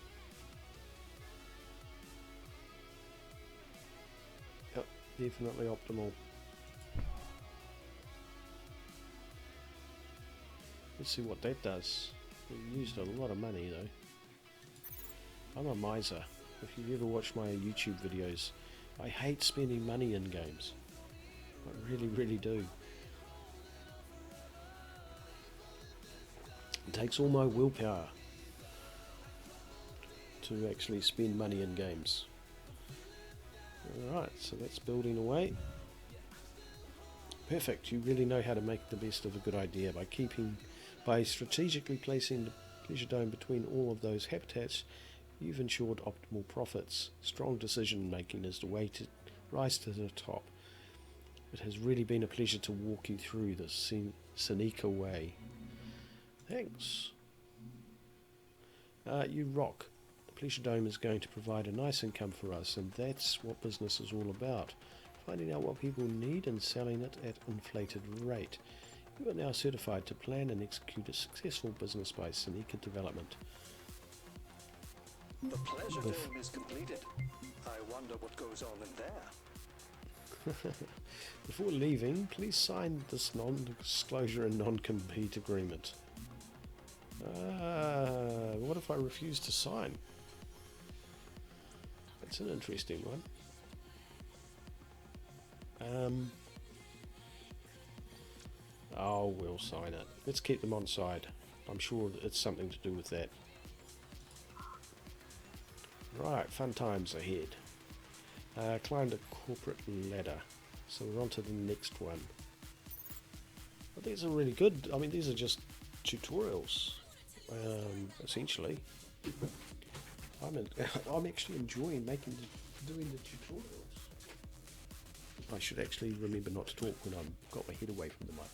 Yep, definitely optimal. Let's see what that does. We used a lot of money though. I'm a miser. If you've ever watched my YouTube videos, I hate spending money in games. I really, really do. It takes all my willpower to actually spend money in games. Alright, so that's building away. Perfect, you really know how to make the best of a good idea by strategically placing the pleasure dome between all of those habitats. You've ensured optimal profits. Strong decision making is the way to rise to the top. It has really been a pleasure to walk you through this Seneca way. Thanks. You rock. The pleasure dome is going to provide a nice income for us, and that's what business is all about. Finding out what people need and selling it at inflated rate. You are now certified to plan and execute a successful business by Seneca Development. The pleasure dome is completed. I wonder what goes on in there. Before leaving, please sign this non-disclosure and non-compete agreement. What if I refuse to sign? That's an interesting one. Oh, we'll sign it. Let's keep them on side. I'm sure it's something to do with that. Right, fun times ahead. Climbed a corporate ladder, so we're on to the next one. But these are really good. I mean, these are just tutorials, essentially. I'm actually enjoying doing the tutorials. I should actually remember not to talk when I've got my head away from the mic.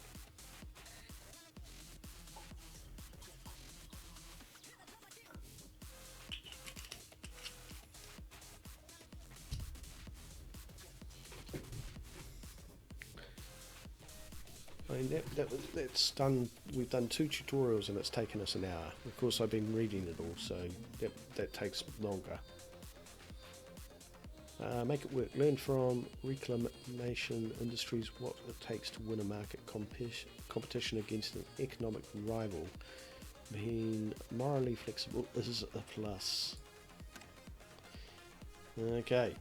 I mean, that's done. We've done 2 tutorials and it's taken us an hour. Of course, I've been reading it all, so that takes longer. Make it work. Learn from Reclamation Industries what it takes to win a market competition against an economic rival. Being morally flexible is a plus. Okay.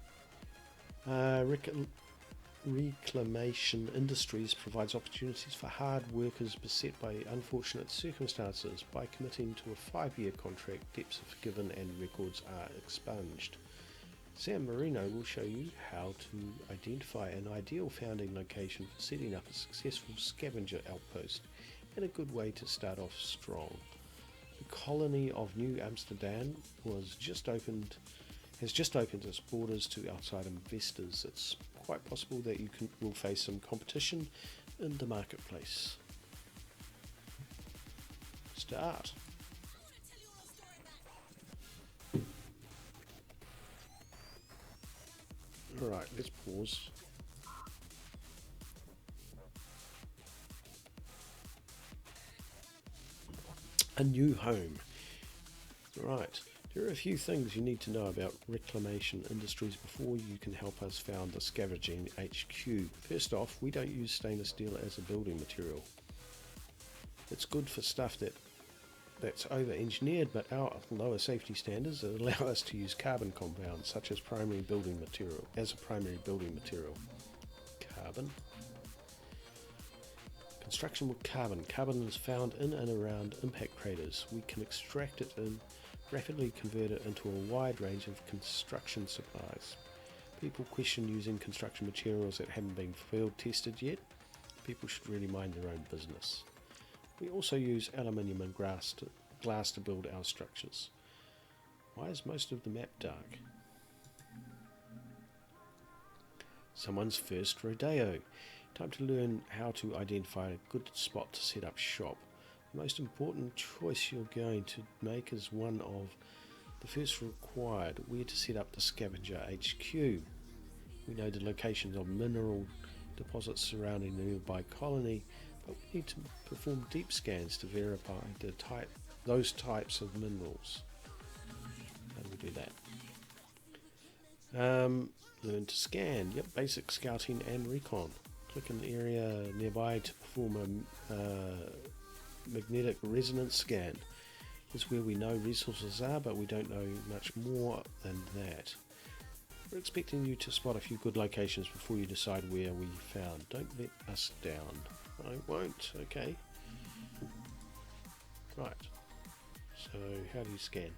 Reclamation Industries provides opportunities for hard workers beset by unfortunate circumstances. By committing to a 5-year contract, debts are forgiven and records are expunged. San Marino will show you how to identify an ideal founding location for setting up a successful scavenger outpost and a good way to start off strong. The colony of New Amsterdam has just opened its borders to outside investors. It's quite possible that you will face some competition in the marketplace. Start. Alright, let's pause. A new home. Right, there are a few things you need to know about Reclamation Industries before you can help us found the Scavenging HQ. First off, we don't use stainless steel as a building material. It's good for stuff that's over-engineered, but our lower safety standards allow us to use carbon compounds such as a primary building material. Carbon. Construction with carbon. Carbon is found in and around impact craters. We can extract it and rapidly convert it into a wide range of construction supplies. People question using construction materials that haven't been field tested yet. People should really mind their own business. We also use aluminium and glass to build our structures. Why is most of the map dark? Someone's first rodeo. Time to learn how to identify a good spot to set up shop. The most important choice you're going to make is one of the first required: where to set up the Scavenger HQ. We know the locations of mineral deposits surrounding the nearby colony, but we need to perform deep scans to verify those types of minerals. How do we do that? Learn to scan. Yep, basic scouting and recon. Click an area nearby to perform a magnetic resonance scan. This is where we know resources are, but we don't know much more than that. We're expecting you to spot a few good locations before you decide where we found. Don't let us down. I won't. Okay. Right. So, how do you scan?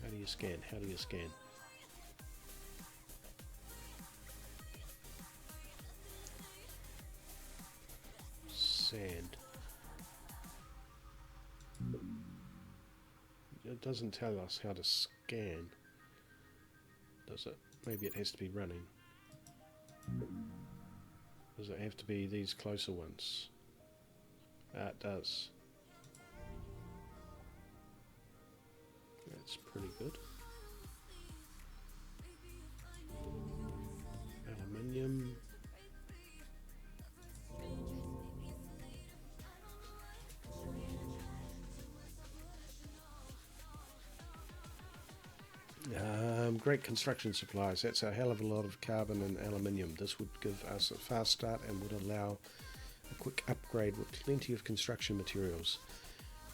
How do you scan? How do you scan? Sand. It doesn't tell us how to scan, does it? Maybe it has to be running. Does it have to be these closer ones? It does. That's pretty good. Aluminium. Great construction supplies. That's a hell of a lot of carbon and aluminium. This would give us a fast start and would allow a quick upgrade with plenty of construction materials.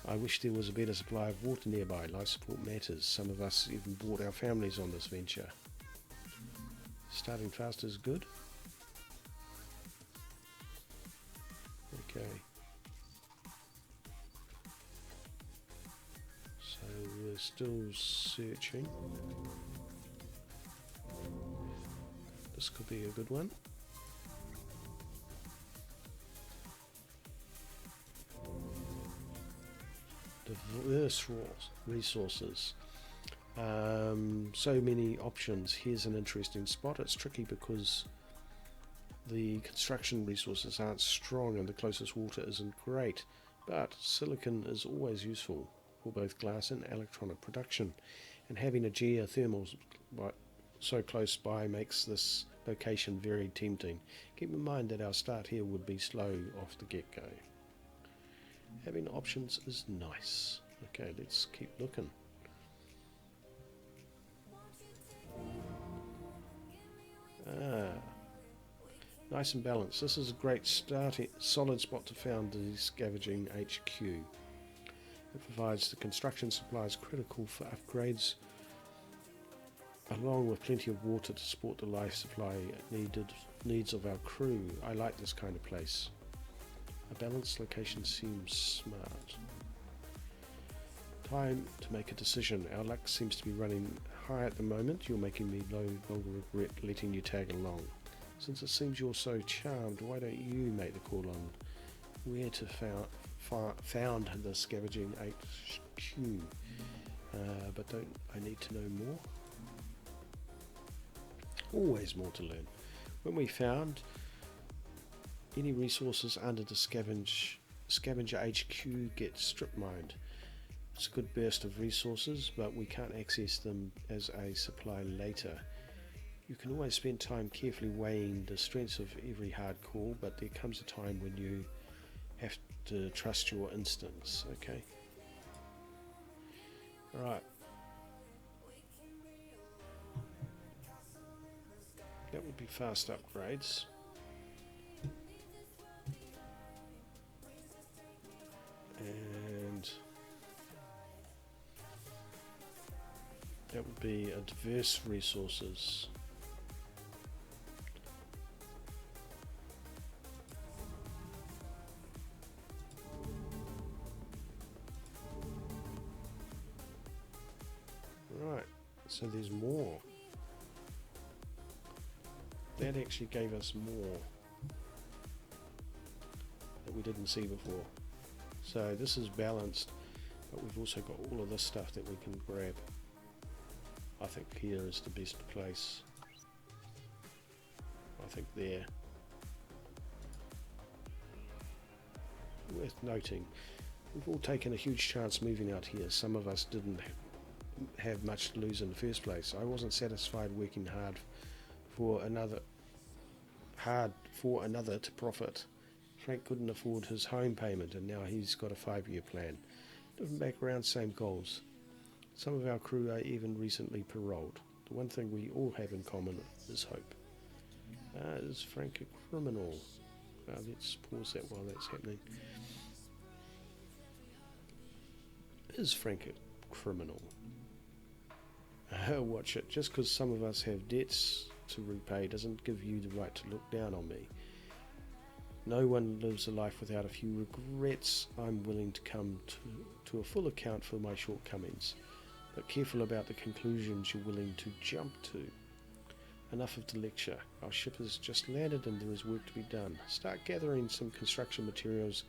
I wish there was a better supply of water nearby. Life support matters. Some of us even brought our families on this venture. Starting fast is good. Okay. So we're still searching. This could be a good one. Diverse resources. So many options. Here's an interesting spot. It's tricky because the construction resources aren't strong and the closest water isn't great, but silicon is always useful for both glass and electronic production, and having a geothermal so close by makes this location very tempting. Keep in mind that our start here would be slow off the get-go. Having options is nice. Okay, let's keep looking. Nice and balanced. This is a great solid spot to found the scavenging HQ. It provides the construction supplies critical for upgrades, along with plenty of water to support the life supply needs of our crew. I like this kind of place. A balanced location seems smart. Time to make a decision. Our luck seems to be running high at the moment. You're making me no longer regret letting you tag along. Since it seems you're so charmed, why don't you make the call on where to found the scavenging HQ? But don't I need to know more? Always more to learn. When we found any resources under the scavenger HQ get strip mined. It's a good burst of resources, but we can't access them as a supply later. You can always spend time carefully weighing the strengths of every hard call, but there comes a time when you have to trust your instincts, okay? Alright. That would be fast upgrades. And that would be a diverse resources. Right, so there's more. That actually gave us more that we didn't see before. So this is balanced, but we've also got all of this stuff that we can grab. I think here is the best place. I think there. Worth noting, we've all taken a huge chance moving out here. Some of us didn't have much to lose in the first place. I wasn't satisfied working hard for another to profit. Frank couldn't afford his home payment, and now he's got a 5-year plan. Different background, same goals. Some of our crew are even recently paroled. The one thing we all have in common is hope. Is Frank a criminal? Let's pause that while that's happening. Is Frank a criminal? Watch it. Just because some of us have debts to repay doesn't give you the right to look down on me. No one lives a life without a few regrets. I'm willing to come to a full account for my shortcomings, but careful about the conclusions you're willing to jump to. Enough of the lecture. Our ship has just landed and there is work to be done. Start gathering some construction materials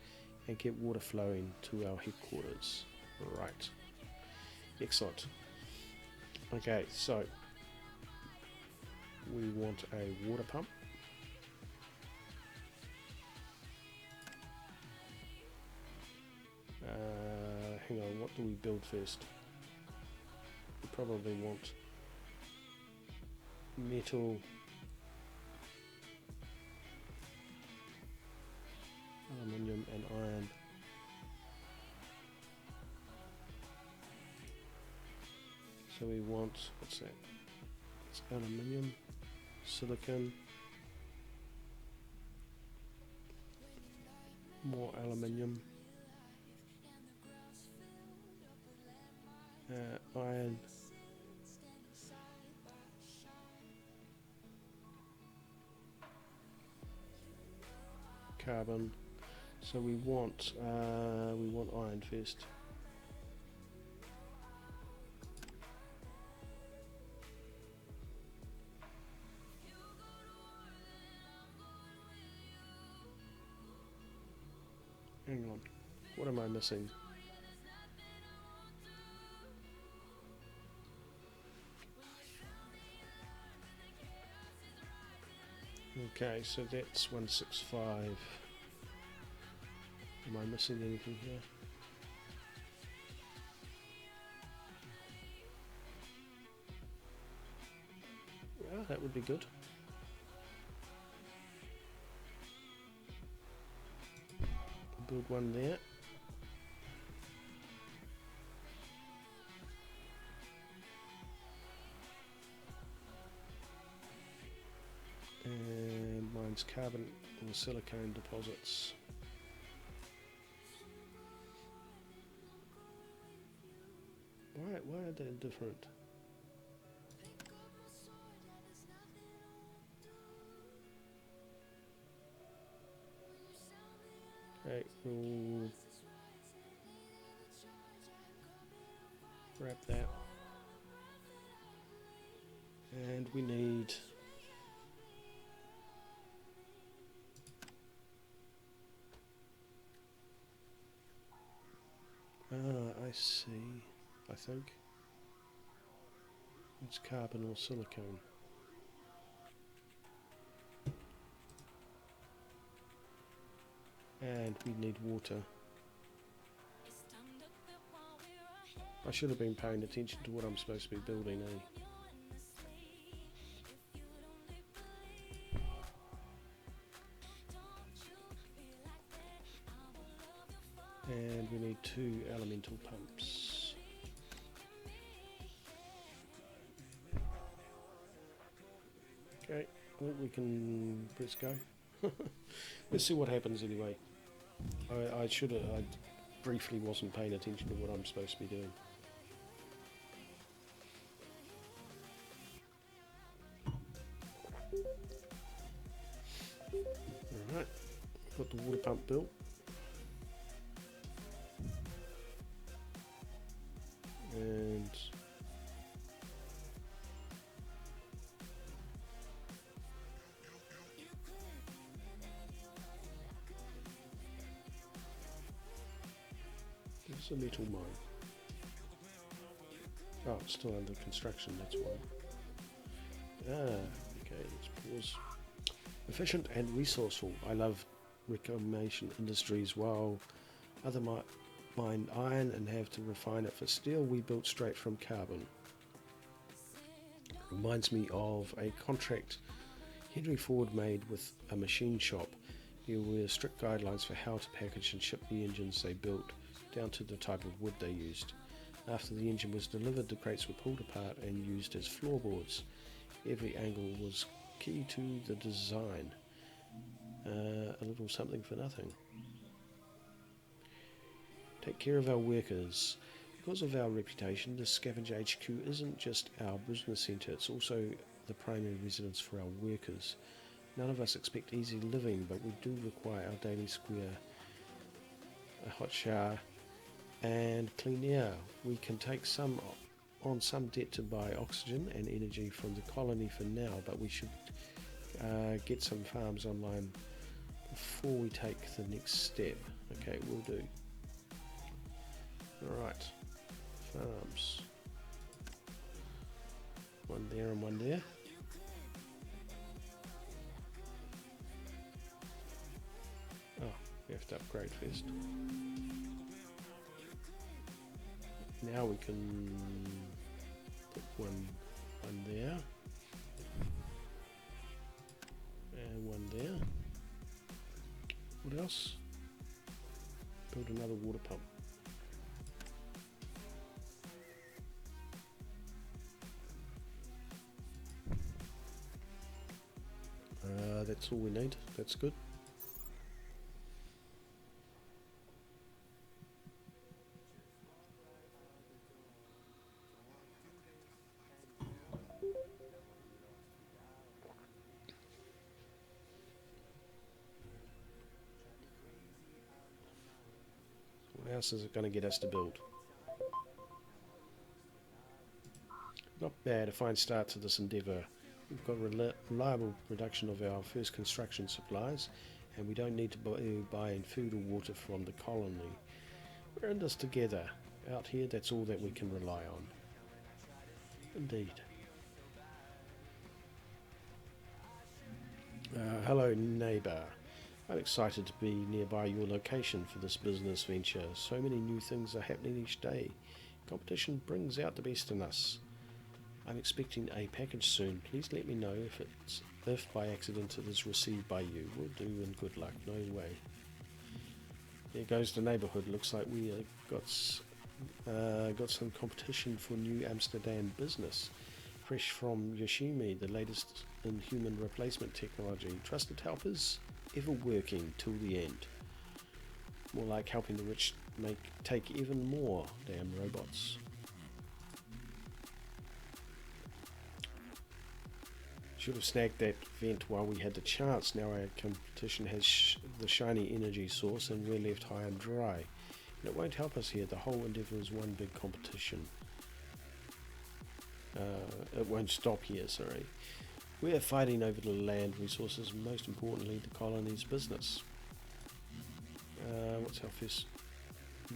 and get water flowing to our headquarters. Right. Excellent. Okay, so we want a water pump. Hang on, what do we build first? We probably want metal, aluminium and iron. So we want, what's that? It's aluminium, silicon, more aluminium, iron, carbon. So we want iron first. Hang on, what am I missing? Okay, so that's 165. Am I missing anything here? that would be good. Build one there. And mine's carbon or silicone deposits. Why are they different? Okay, we'll wrap that. And we need I see. I think it's carbon or silicone. And we need water. I should have been paying attention to what I'm supposed to be building, eh? And we need 2 elemental pumps. Okay, well, we can press go. Let's see what happens anyway. I briefly wasn't paying attention to what I'm supposed to be doing. Alright, got the water pump built. And there's a metal mine. Oh, it's still under construction, that's why. Okay, let's pause. Efficient and resourceful. I love reclamation industries. While other mine iron and have to refine it for steel, we built straight from carbon. Reminds me of a contract Henry Ford made with a machine shop. There were strict guidelines for how to package and ship the engines they built, down to the type of wood they used. After the engine was delivered, the crates were pulled apart and used as floorboards. Every angle was key to the design. A little something for nothing. Take care of our workers. Because of our reputation, the Scavenger HQ isn't just our business centre, it's also the primary residence for our workers. None of us expect easy living, but we do require our daily square, a hot shower and clean air. We can take on some debt to buy oxygen and energy from the colony for now, but we should get some farms online before we take the next step. Okay, we'll do. Alright, farms. One there and one there. Oh, we have to upgrade first. Now we can put one there. And one there. What else? Build another water pump. That's all we need. That's good. What else is it going to get us to build? Not bad, a fine start to this endeavour. We've got reliable production of our first construction supplies, and we don't need to buy in food or water from the colony. We're in this together. Out here, that's all that we can rely on. Indeed. Hello, neighbour. I'm excited to be nearby your location for this business venture. So many new things are happening each day. Competition brings out the best in us. I'm expecting a package soon. Please let me know if by accident it is received by you. Will do, and good luck. No way. There goes the neighbourhood. Looks like we got some competition for New Amsterdam business. Fresh from Yoshimi, the latest in human replacement technology. Trusted helpers, ever working till the end. More like helping the rich take even more. Damn robots. Should have snagged that vent while we had the chance. Now our competition has the shiny energy source and we're left high and dry. And it won't help us here. The whole endeavour is one big competition. It won't stop here, sorry. We are fighting over the land resources and most importantly the colony's business. What's our first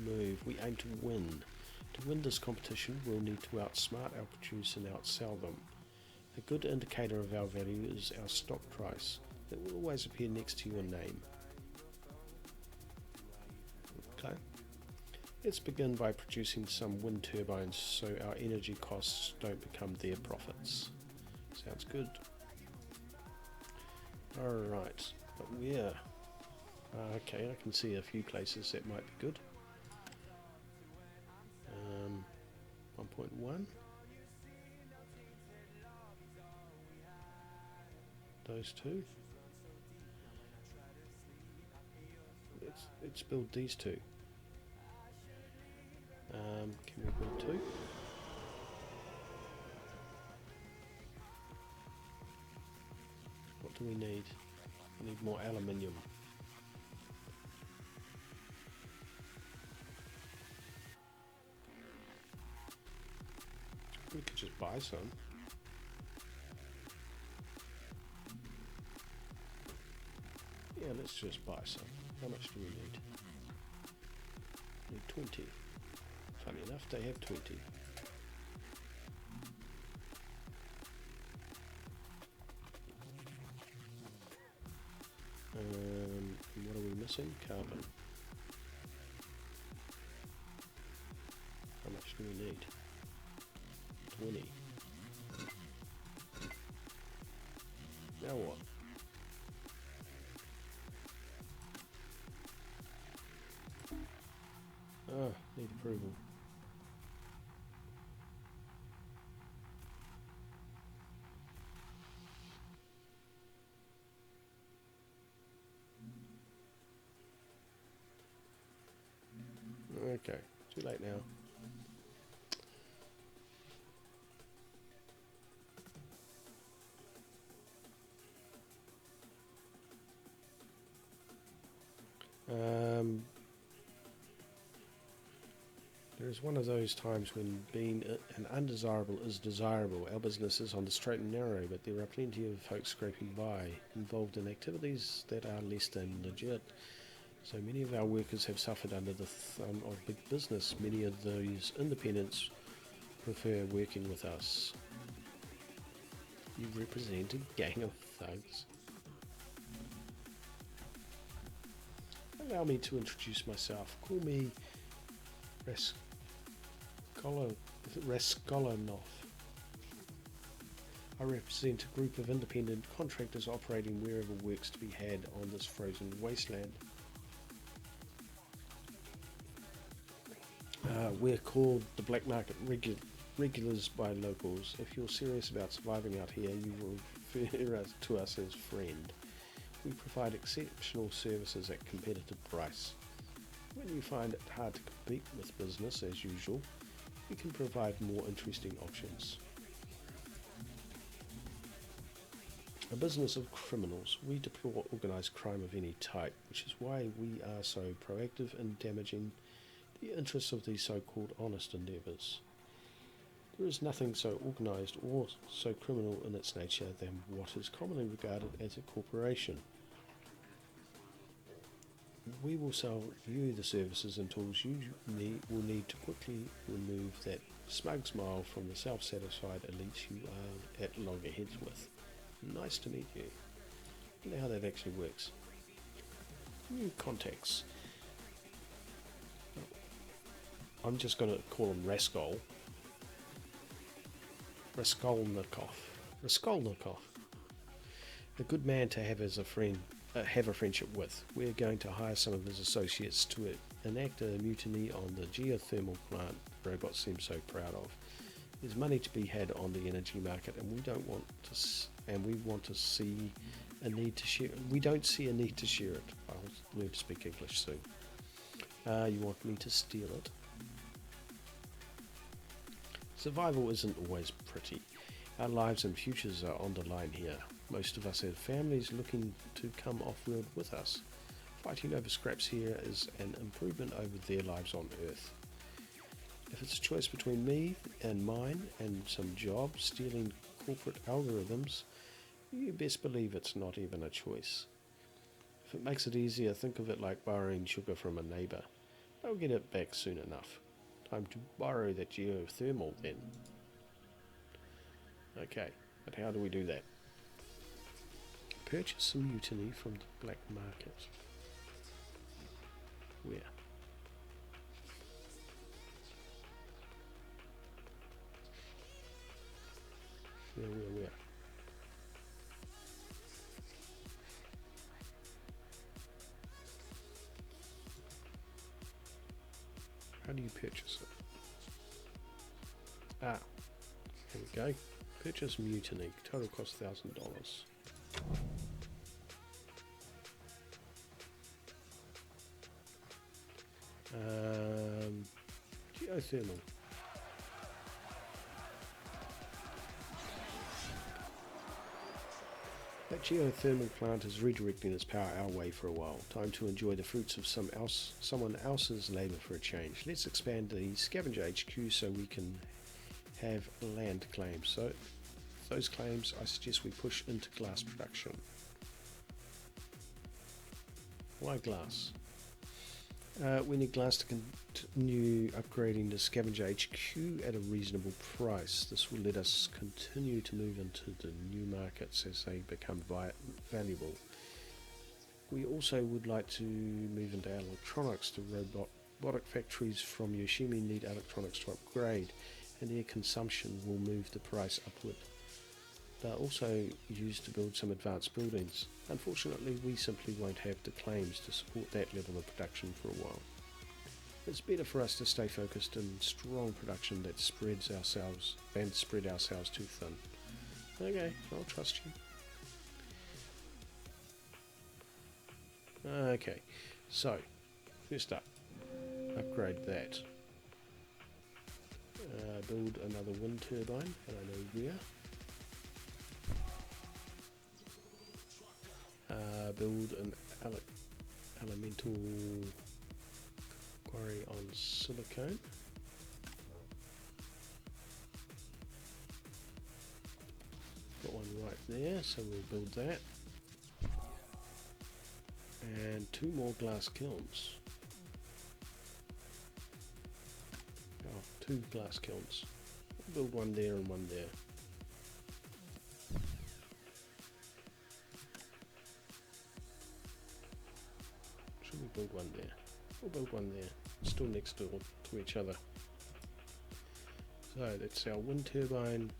move? We aim to win. To win this competition we'll need to outsmart, outproduce and outsell them. A good indicator of our value is our stock price. It will always appear next to your name. Okay. Let's begin by producing some wind turbines so our energy costs don't become their profits. Sounds good. Alright, but where? Okay, I can see a few places that might be good. 1.1. Those two. Let's build these two. Can we build two? What do we need? We need more aluminium. We could just buy some. Yeah, let's just buy some. How much do we need? We need 20. Funny enough, they have 20. What are we missing? Carbon. How much do we need? 20. Now what? Need approval. Okay, too late now. There's one of those times when being an undesirable is desirable. Our business is on the straight and narrow, but there are plenty of folks scraping by, involved in activities that are less than legit. So many of our workers have suffered under the thumb of big business. Many of those independents prefer working with us. You represent a gang of thugs. Allow me to introduce myself. Call me Raskolnikov. I represent a group of independent contractors operating wherever work's to be had on this frozen wasteland. We're called the black market regulars by locals. If you're serious about surviving out here, you will refer to us as friend. We provide exceptional services at competitive price. When you find it hard to compete with business as usual, we can provide more interesting options. A business of criminals. We deplore organised crime of any type, which is why we are so proactive in damaging the interests of these so-called honest endeavours. There is nothing so organised or so criminal in its nature than what is commonly regarded as a corporation. We will sell you the services and tools you will need to quickly remove that smug smile from the self-satisfied elites you are at loggerheads with. Nice to meet you. I wonder how that actually works. New contacts. I'm just going to call him Raskol. Raskolnikov. Raskolnikov. A good man to have as a friend, have a friendship with. We're going to hire some of his associates to enact a mutiny on the geothermal plant robot seems so proud of. There's money to be had on the energy market, and we don't want to see a need to share. We don't see a need to share it. I'll learn to speak English soon. You want me to steal it? Survival isn't always pretty. Our lives and futures are on the line here. Most of us have families looking to come off-world with us. Fighting over scraps here is an improvement over their lives on Earth. If it's a choice between me and mine and some job stealing corporate algorithms, you best believe it's not even a choice. If it makes it easier, think of it like borrowing sugar from a neighbour. They'll get it back soon enough. Time to borrow that geothermal then. Okay, but how do we do that? Purchase some mutiny from the black market. Where? Where? How do you purchase it? Ah, here we go. Purchase mutiny. Total cost $1,000. Geothermal. That geothermal plant is redirecting its power our way for a while. Time to enjoy the fruits of someone else's labour for a change. Let's expand the scavenger HQ so we can have land claims. So those claims I suggest we push into glass production. Why glass? We need glass to continue upgrading the scavenger HQ at a reasonable price. This will let us continue to move into the new markets as they become valuable. We also would like to move into electronics. The robotic factories from Yoshimi need electronics to upgrade, and their consumption will move the price upward. They're also used to build some advanced buildings. Unfortunately, we simply won't have the claims to support that level of production for a while. It's better for us to stay focused in strong production that spreads ourselves than spread ourselves too thin. Okay, I'll trust you. Okay, so first up, upgrade that. Build another wind turbine, and I know where. Build an elemental quarry on silicone. Got one right there, so we'll build that. And 2 more glass kilns. Oh, 2 glass kilns. We'll build one there and one there. We'll build one there. We'll build one there. Still next door to each other. So that's our wind turbine,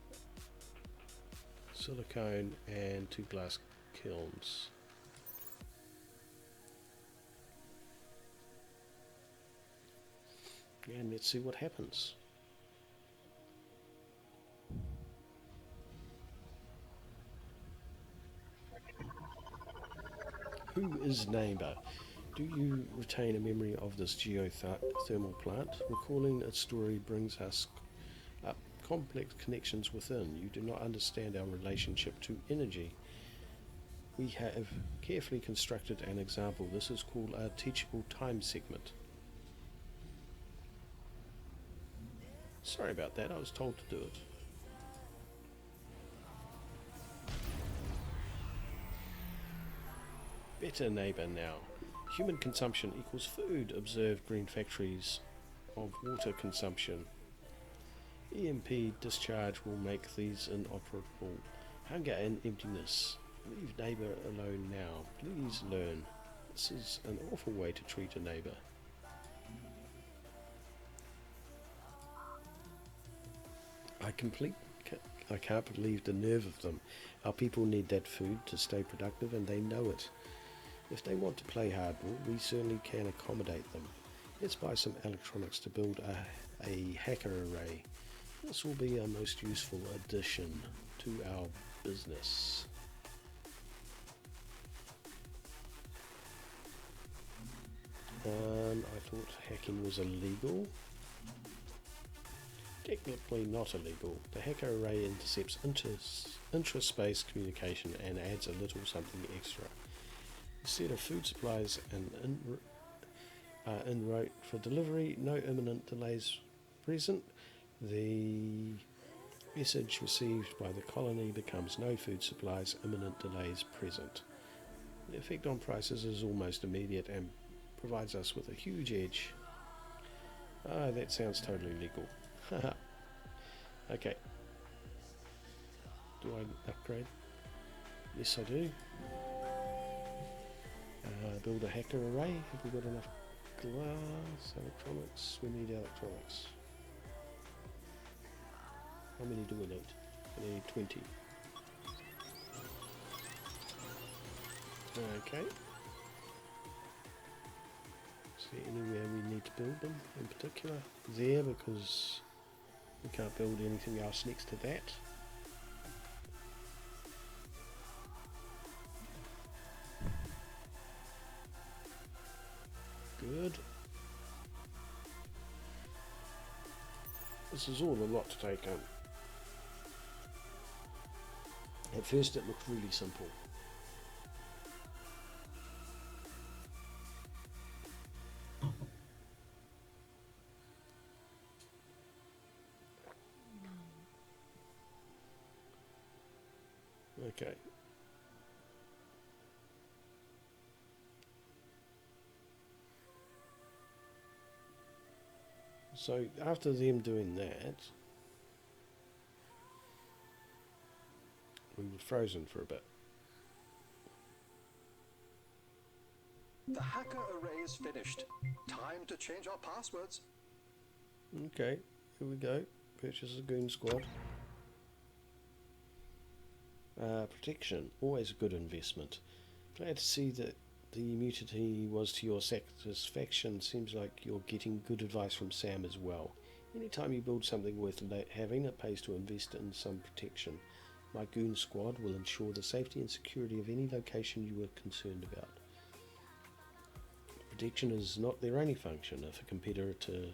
silicone, and 2 glass kilns. And let's see what happens. Who is neighbour? Do you retain a memory of this geothermal plant? Recalling its story brings us up complex connections within. You do not understand our relationship to energy. We have carefully constructed an example. This is called a teachable time segment. Sorry about that, I was told to do it. Better neighbour now. Human consumption equals food. Observe green factories of water consumption. EMP discharge will make these inoperable. Hunger and emptiness. Leave neighbour alone now. Please learn. This is an awful way to treat a neighbour. I I can't believe the nerve of them. Our people need that food to stay productive, and they know it. If they want to play hardball, we certainly can accommodate them. Let's buy some electronics to build a hacker array. This will be our most useful addition to our business. I thought hacking was illegal. Technically not illegal. The hacker array intercepts intra-space communication and adds a little something extra. Instead of food supplies and en route for delivery, no imminent delays present, the message received by the colony becomes no food supplies, imminent delays present. The effect on prices is almost immediate and provides us with a huge edge. Ah, that sounds totally legal. Okay. Do I upgrade? Yes, I do. Build a hacker array. Have we got enough glass? Electronics. We need electronics. How many do we need? We need 20. Okay. Is there anywhere we need to build them in particular? There, because we can't build anything else next to that. Good. This is all a lot to take on. At first it looked really simple. Okay. So after them doing that, we were frozen for a bit. The hacker array is finished. Time to change our passwords. Okay, here we go. Purchase a goon squad. Protection, always a good investment. Glad to see that the mutiny was to your satisfaction. Seems like you're getting good advice from Sam as well. Anytime you build something worth having, it pays to invest in some protection. My goon squad will ensure the safety and security of any location you are concerned about. Protection is not their only function. If a competitor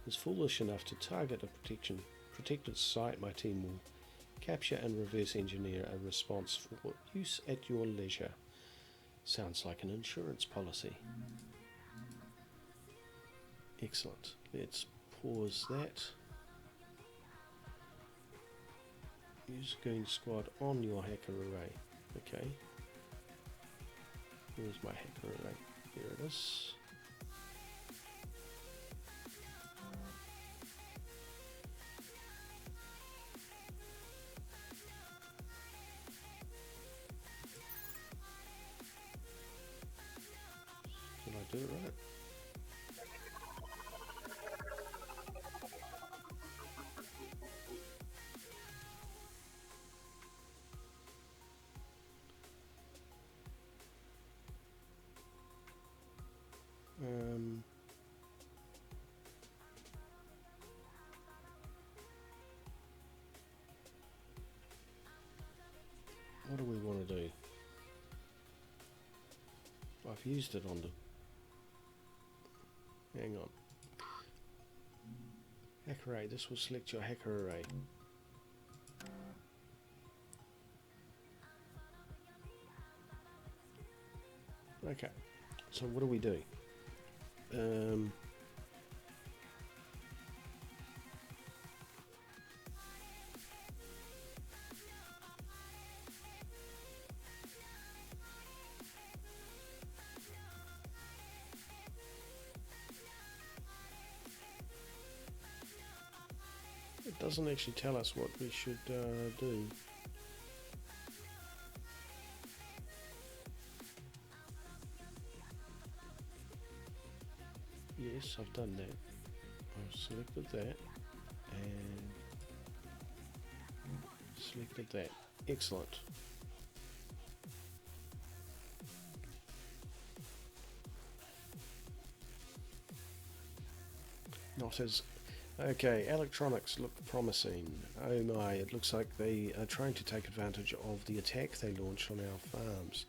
is foolish enough to target a protected site, my team will capture and reverse engineer a response for use at your leisure. Sounds like an insurance policy. Excellent. Let's pause that. Use goon squad on your hacker array. Okay. Where's my hacker array? Here it is. Did I do it right? What do we want to do? I've used it on the... Hang on. Hacker array. This will select your hacker array. Okay. So what do we do? It doesn't actually tell us what we should do. Yes, I've done that. I've selected that and Selected that. Excellent. Not as... Okay, electronics look promising. Oh my, it looks like they are trying to take advantage of the attack they launched on our farms.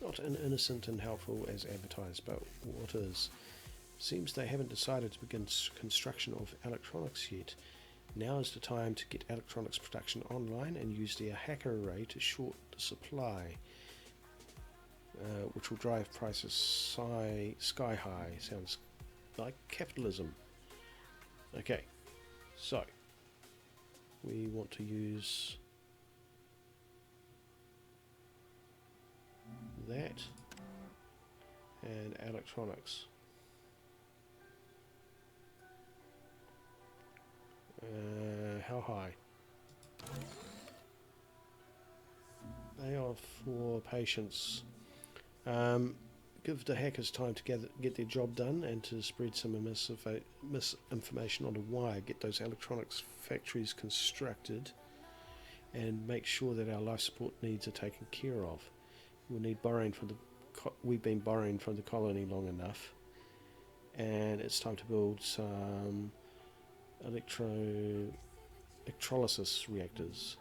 Not an innocent and helpful as advertised, but what is? Seems they haven't decided to begin construction of electronics yet. Now is the time to get electronics production online and use their hacker array to short the supply, which will drive prices sky high. Sounds like capitalism. Okay, so we want to use that and electronics. How high? They are for patience. Give the hackers time to get their job done and to spread some misinformation on the wire. Get those electronics factories constructed and make sure that our life support needs are taken care of. We'll need borrowing from we've been borrowing from the colony long enough, and it's time to build some electrolysis reactors.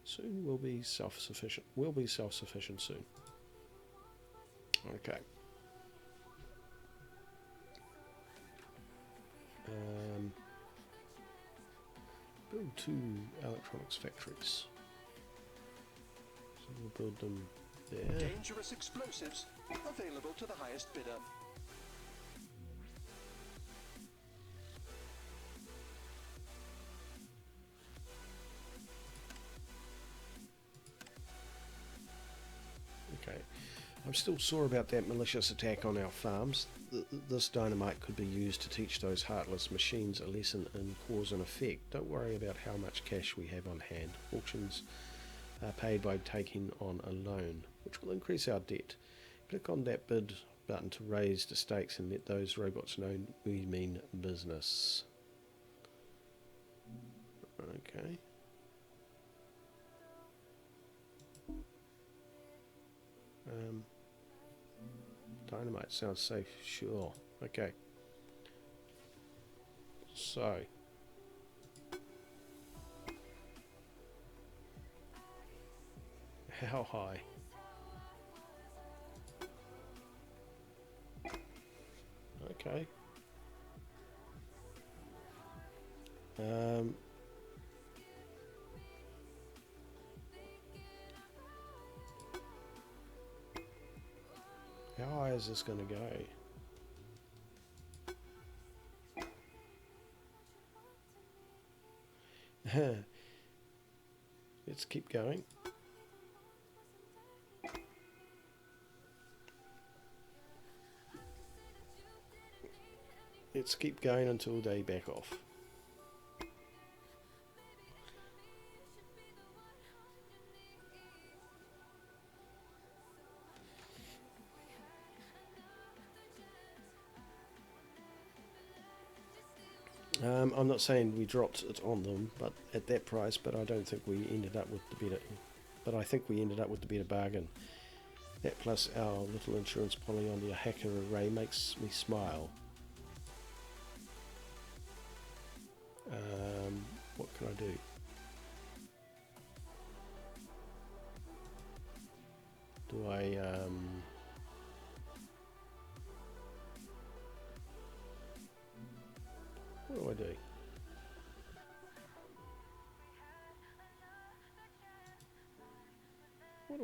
Soon we'll be self-sufficient. We'll be self-sufficient soon. Okay. Build 2 electronics factories. So we'll build them there. Dangerous explosives available to the highest bidder. Okay. I'm still sore about that malicious attack on our farms. This dynamite could be used to teach those heartless machines a lesson in cause and effect. Don't worry about how much cash we have on hand. Auctions are paid by taking on a loan, which will increase our debt. Click on that bid button to raise the stakes and let those robots know we mean business. Okay. Dynamite sounds safe, sure. Okay. So. How high? Okay. How high is this going to go? Let's keep going. Let's keep going until they back off. I'm not saying we dropped it on them, but at that price. But I don't think we ended up with the better. But I think we ended up with the better bargain. That plus our little insurance policy on the hacker array makes me smile. What can I do? Do I what do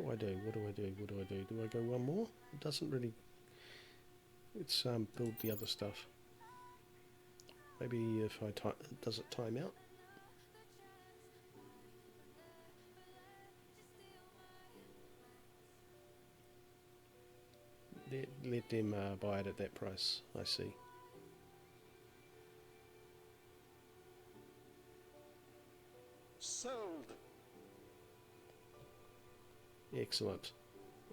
I do? What do I do? What do I do? What do I do? Do I go one more? It doesn't really. Let's build the other stuff. Maybe if I does it time out? Let them buy it at that price. I see. Sold. Excellent.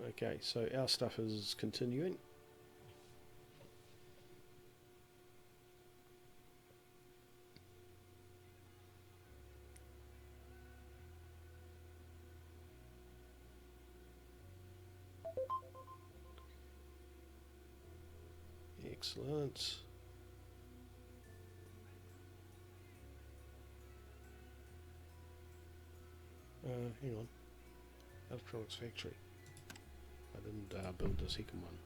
Okay, so our stuff is continuing. Excellent. Hang on. Electronics factory. I didn't build the second one.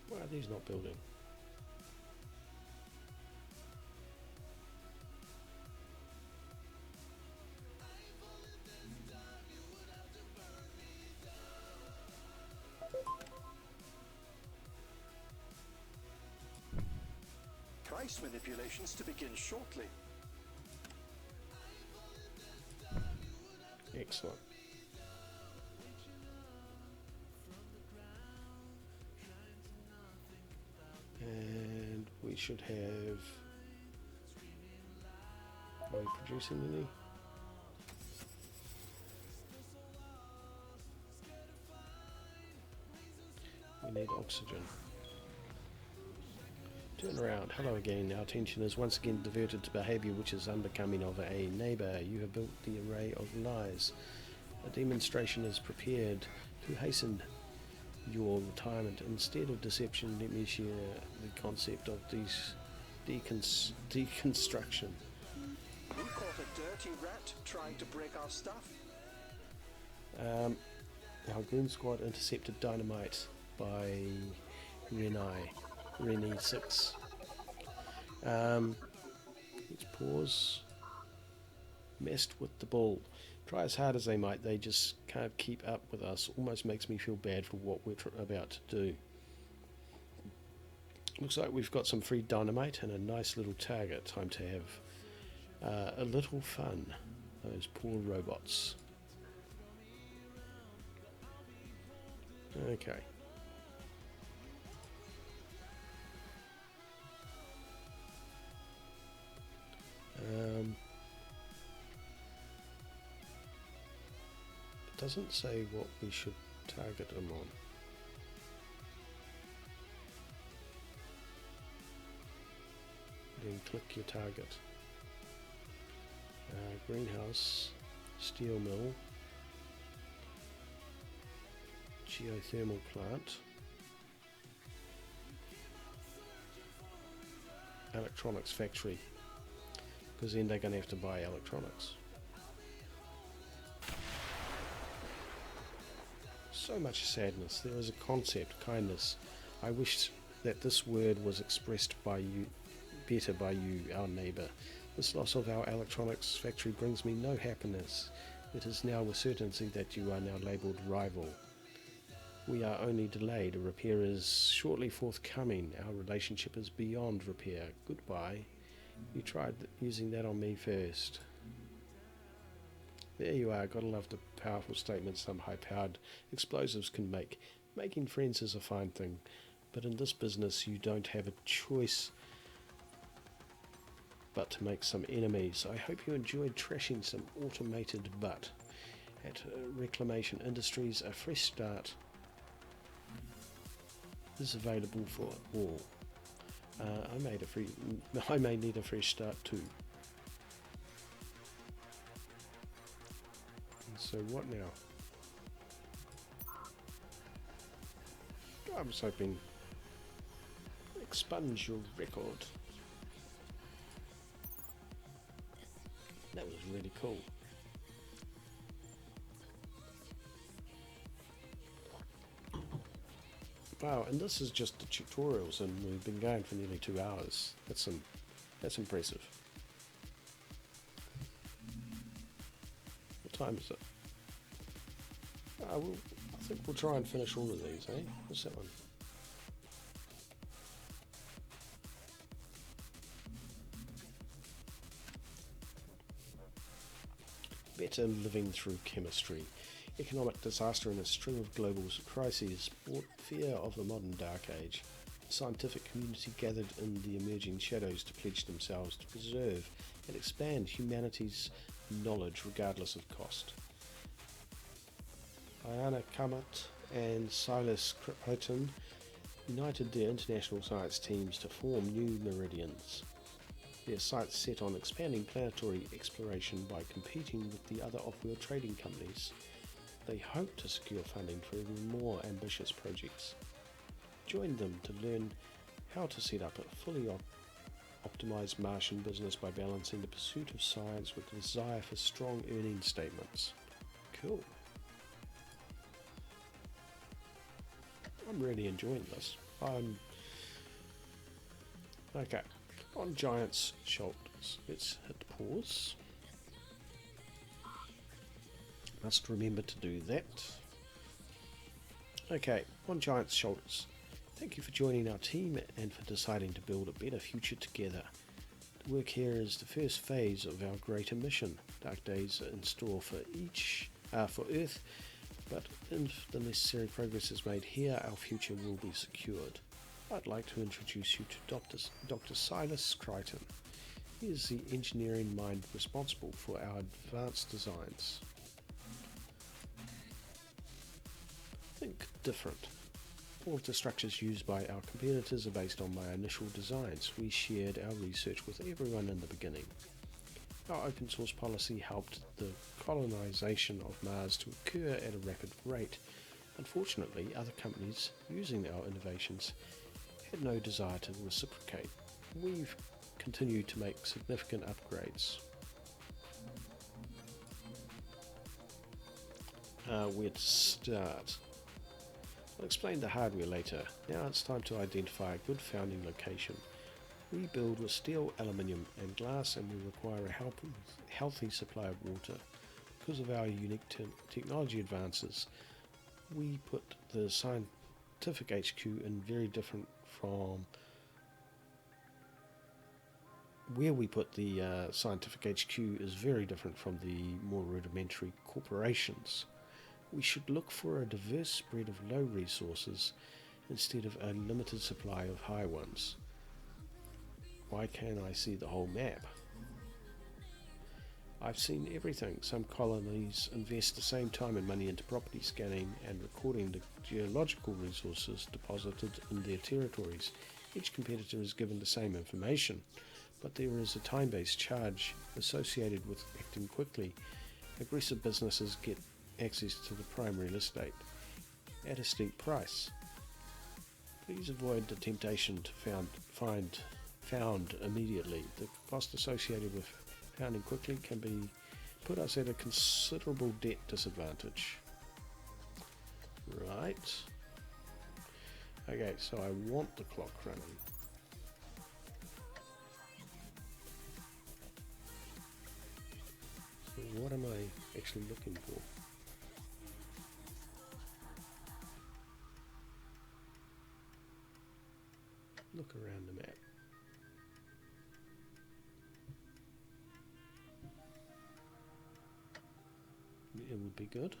Why are these not building? Price manipulations to begin shortly. Excellent. And we should have... Are we producing any? We need oxygen. Turn around. Hello again. Our attention is once again diverted to behaviour which is unbecoming of a neighbour. You have built the array of lies. A demonstration is prepared to hasten your retirement. Instead of deception, let me share the concept of deconstruction. We caught a dirty rat trying to break our stuff. Our goon squad intercepted dynamite by Rennie 6. Let's pause. Messed with the bull. Try as hard as they might, they just can't keep up with us. Almost makes me feel bad for what we're about to do. Looks like we've got some free dynamite and a nice little target. Time to have a little fun. Those poor robots. Okay. It doesn't say what we should target them on. Then click your target. Greenhouse, steel mill, geothermal plant, electronics factory, because then they're going to have to buy electronics. So much sadness. There is a concept, kindness. I wish that this word was expressed by you, better by you, our neighbour. This loss of our electronics factory brings me no happiness. It is now with certainty that you are now labelled rival. We are only delayed. A repair is shortly forthcoming. Our relationship is beyond repair. Goodbye. You tried using that on me first. There you are. Gotta love the powerful statements some high-powered explosives can make. Making friends is a fine thing, but in this business you don't have a choice but to make some enemies. I hope you enjoyed trashing some automated butt. At Reclamation Industries, a fresh start is available for all. I may need a fresh start too. And so what now? I was hoping expunge your record. That was really cool. Wow, and this is just the tutorials, and we've been going for nearly 2 hours. That's impressive. What time is it? I think we'll try and finish all of these, eh? What's that one? Better living through chemistry. Economic disaster and a string of global crises brought fear of the modern dark age. The scientific community gathered in the emerging shadows to pledge themselves to preserve and expand humanity's knowledge regardless of cost. Diana Kamat and Silas Kripotin united their international science teams to form new meridians. Their sights set on expanding planetary exploration by competing with the other off-world trading companies. they hope to secure funding for even more ambitious projects. Join them to learn how to set up a fully optimized Martian business by balancing the pursuit of science with the desire for strong earning statements. Cool. I'm really enjoying this. Okay, on Giant's shoulders. Let's hit pause. Must remember to do that. Okay, on Giant's shoulders. Thank you for joining our team and for deciding to build a better future together. The work here is the first phase of our greater mission. Dark days are in store for Earth, but if the necessary progress is made here, our future will be secured. I'd like to introduce you to Dr. Silas Crichton. He is the engineering mind responsible for our advanced designs. Think different. All of the structures used by our competitors are based on my initial designs. We shared our research with everyone in the beginning. Our open source policy helped the colonization of Mars to occur at a rapid rate. Unfortunately, other companies using our innovations had no desire to reciprocate. We've continued to make significant upgrades. Where to start? I'll explain the hardware later. Now it's time to identify a good founding location. We build with steel, aluminium and glass, and we require a healthy supply of water. Because of our unique technology advances, we put the scientific HQ in very different from where we put the scientific HQ is very different from the more rudimentary corporations. We should look for a diverse spread of low resources instead of a limited supply of high ones. Why can't I see the whole map? I've seen everything. Some colonies invest the same time and money into property scanning and recording the geological resources deposited in their territories. Each competitor is given the same information, but there is a time-based charge associated with acting quickly. Aggressive businesses get access to the prime real estate at a steep price. Please avoid the temptation to found immediately. The cost associated with founding quickly can put us at a considerable debt disadvantage. Right. Okay, so I want the clock running. So what am I actually looking for? Look around the map. It would be good.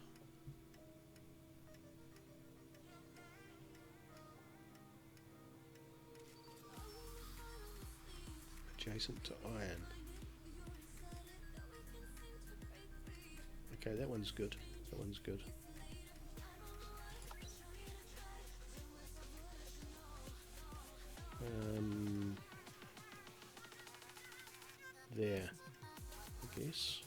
Adjacent to iron. Okay, that one's good. That one's good. There, I guess.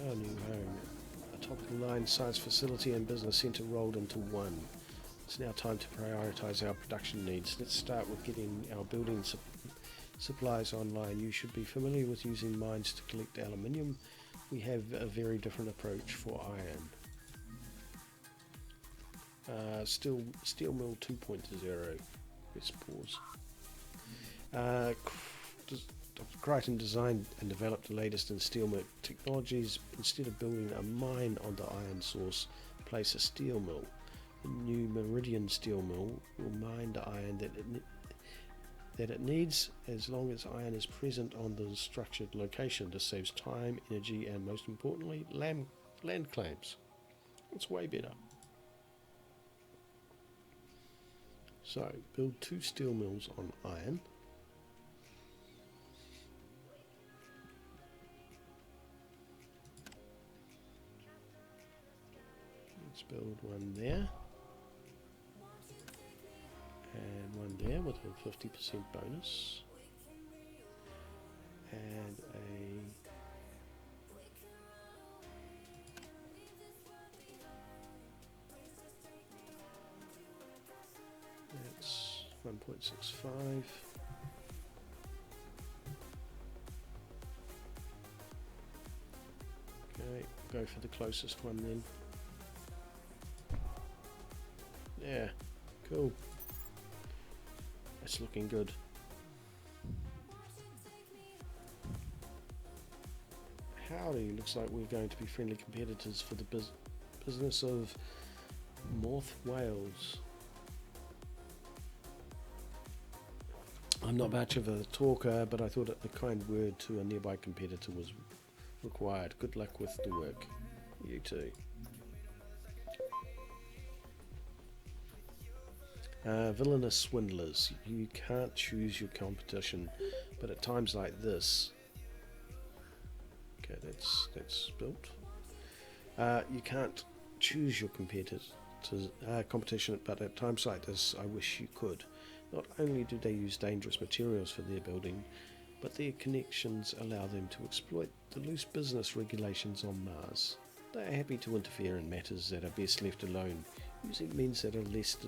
Our new home, a top-of-the-line science facility and business centre rolled into one. It's now time to prioritise our production needs. Let's start with getting our building supplies online. You should be familiar with using mines to collect aluminium. We have a very different approach for iron. Steel Mill 2.0. Let's pause. Dr. Crichton designed and developed the latest in steel mill technologies. Instead of building a mine on the iron source, place a steel mill. The new Meridian steel mill will mine the iron that it needs, as long as iron is present on the structured location. This saves time, energy, and most importantly, land claims. It's way better. So, build 2 steel mills on iron. Let's build one there. And one there with a 50% bonus. And a 1.65. Okay, go for the closest one then. Yeah, cool. That's looking good. Howdy, looks like we're going to be friendly competitors for the business of North Wales. I'm not much of a talker, but I thought a kind word to a nearby competitor was required. Good luck with the work. You too. Villainous swindlers. You can't choose your competition, but at times like this... Okay, that's built. You can't choose your competition, but at times like this, I wish you could. Not only do they use dangerous materials for their building, but their connections allow them to exploit the loose business regulations on Mars. They are happy to interfere in matters that are best left alone, using means that are less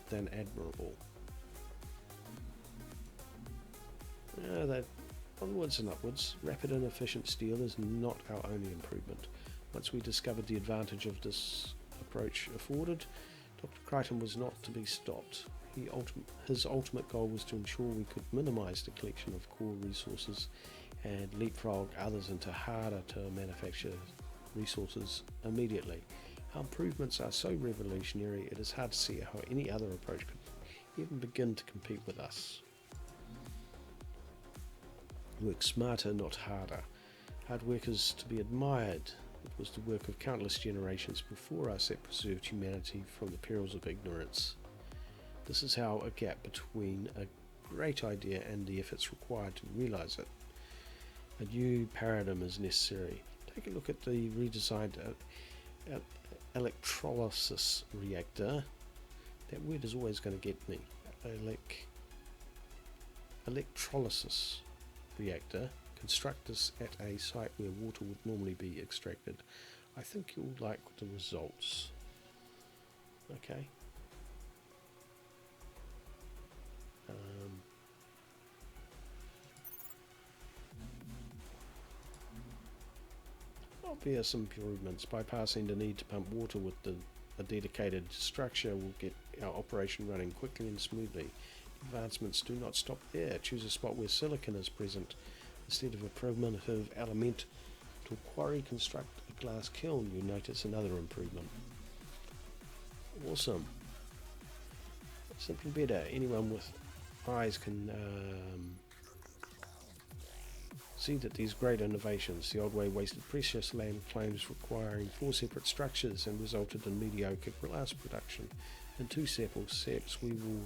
than admirable. That onwards and upwards. Rapid and efficient steel is not our only improvement. Once we discovered the advantage of this approach afforded, Dr. Crichton was not to be stopped. His ultimate goal was to ensure we could minimise the collection of core resources and leapfrog others into harder to manufacture resources immediately. Our improvements are so revolutionary it is hard to see how any other approach could even begin to compete with us. Work smarter, not harder. Hard work is to be admired. It was the work of countless generations before us that preserved humanity from the perils of ignorance. This is how a gap between a great idea and the efforts required to realise it. A new paradigm is necessary. Take a look at the redesigned electrolysis reactor. That word is always going to get me. Electrolysis reactor. Construct this at a site where water would normally be extracted. I think you'll like the results. Okay. Obvious improvements. Bypassing the need to pump water with a dedicated structure will get our operation running quickly and smoothly. Advancements do not stop there. Choose a spot where silicon is present. Instead of a primitive element to quarry, construct a glass kiln. You notice another improvement. Awesome. Simply better. Anyone with eyes can see that these great innovations, the old way wasted precious land claims requiring 4 separate structures and resulted in mediocre glass production. In 2 steps we will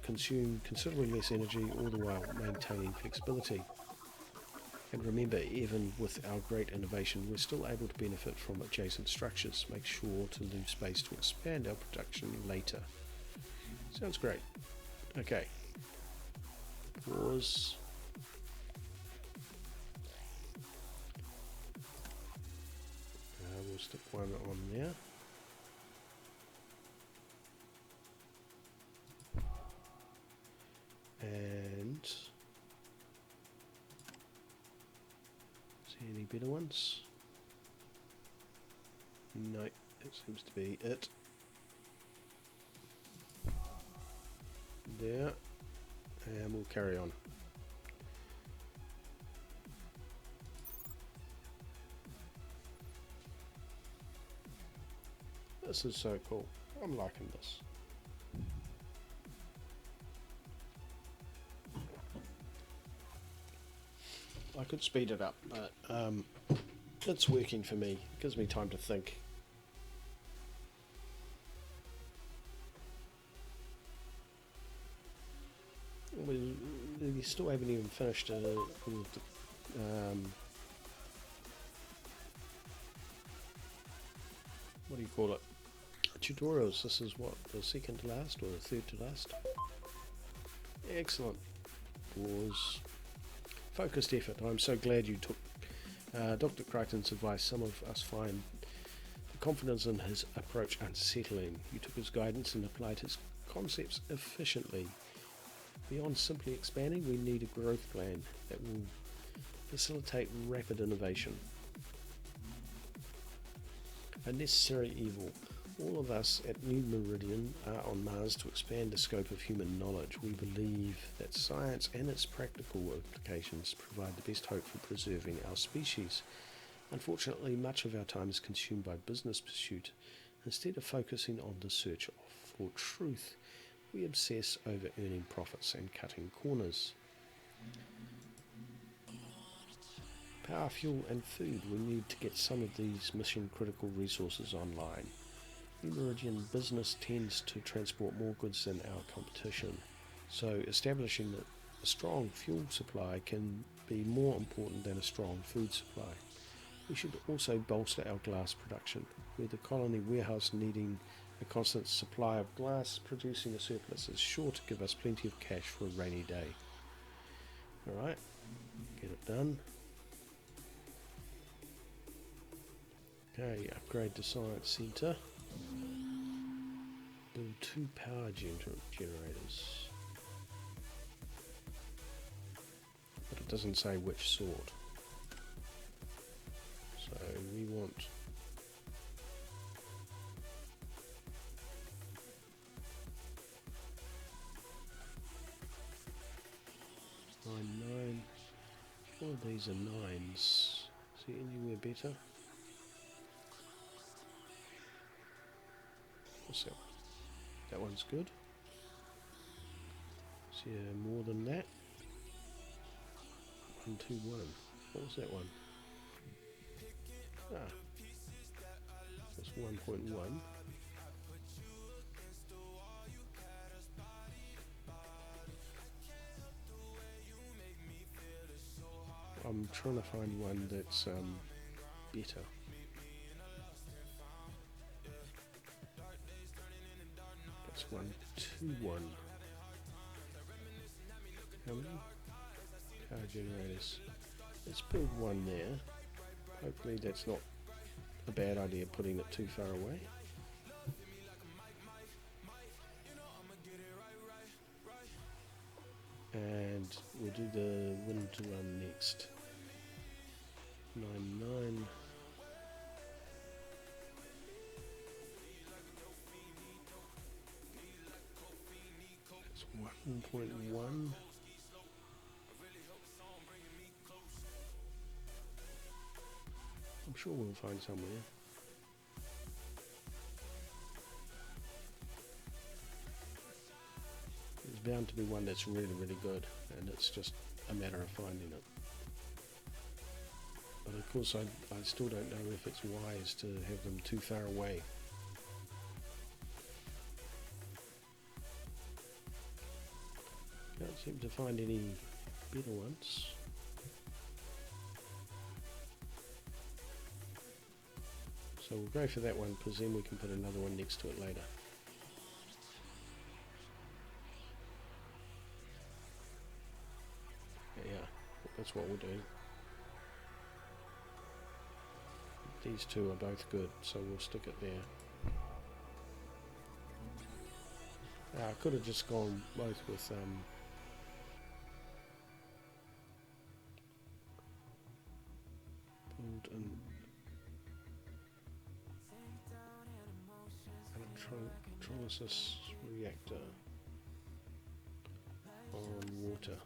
consume considerably less energy, all the while maintaining flexibility. And remember, even with our great innovation, we're still able to benefit from adjacent structures. Make sure to leave space to expand our production later. Sounds great. Okay. Pause. We'll stick one on there. And see any better ones? No, that seems to be it. There, and we'll carry on. This is so cool. I'm liking this. I could speed it up, but it's working for me. It gives me time to think. We still haven't even finished all of the what do you call it? Tutorials. This is what, the second to last or the third to last? Excellent. Pause. Focused effort. I'm so glad you took Dr. Crichton's advice. Some of us find confidence in his approach unsettling. You took his guidance and applied his concepts efficiently. Beyond simply expanding, we need a growth plan that will facilitate rapid innovation. A necessary evil. All of us at New Meridian are on Mars to expand the scope of human knowledge. We believe that science and its practical applications provide the best hope for preserving our species. Unfortunately, much of our time is consumed by business pursuit. Instead of focusing on the search for truth, we obsess over earning profits and cutting corners. Power, fuel and food. We need to get some of these mission critical resources online. New Meridian business tends to transport more goods than our competition, so establishing a strong fuel supply can be more important than a strong food supply. We should also bolster our glass production. With the colony warehouse needing a constant supply of glass, producing a surplus is sure to give us plenty of cash for a rainy day. Alright, get it done. Okay, upgrade the science centre. Build 2 power generators. But it doesn't say which sort. So we want nine. All of these are 9s. See anywhere better? What's that one? That one's good. See more than that? 1, 2, 1. What was that one? Ah, that's 1.1. I'm trying to find one that's better. That's 1, 2, 1. How many? Power generators. Let's build one there. Hopefully that's not a bad idea putting it too far away. And we'll do the wind to run next. 9. That's 1.1. I'm sure we'll find somewhere. There's bound to be one that's really, really good, and it's just a matter of finding it. But of course I still don't know if it's wise to have them too far away. Can't seem to find any better ones. So we'll go for that one because then we can put another one next to it later. Yeah, that's what we'll do. These two are both good, so we'll stick it there. I could have just gone both with build an electrolysis reactor on water.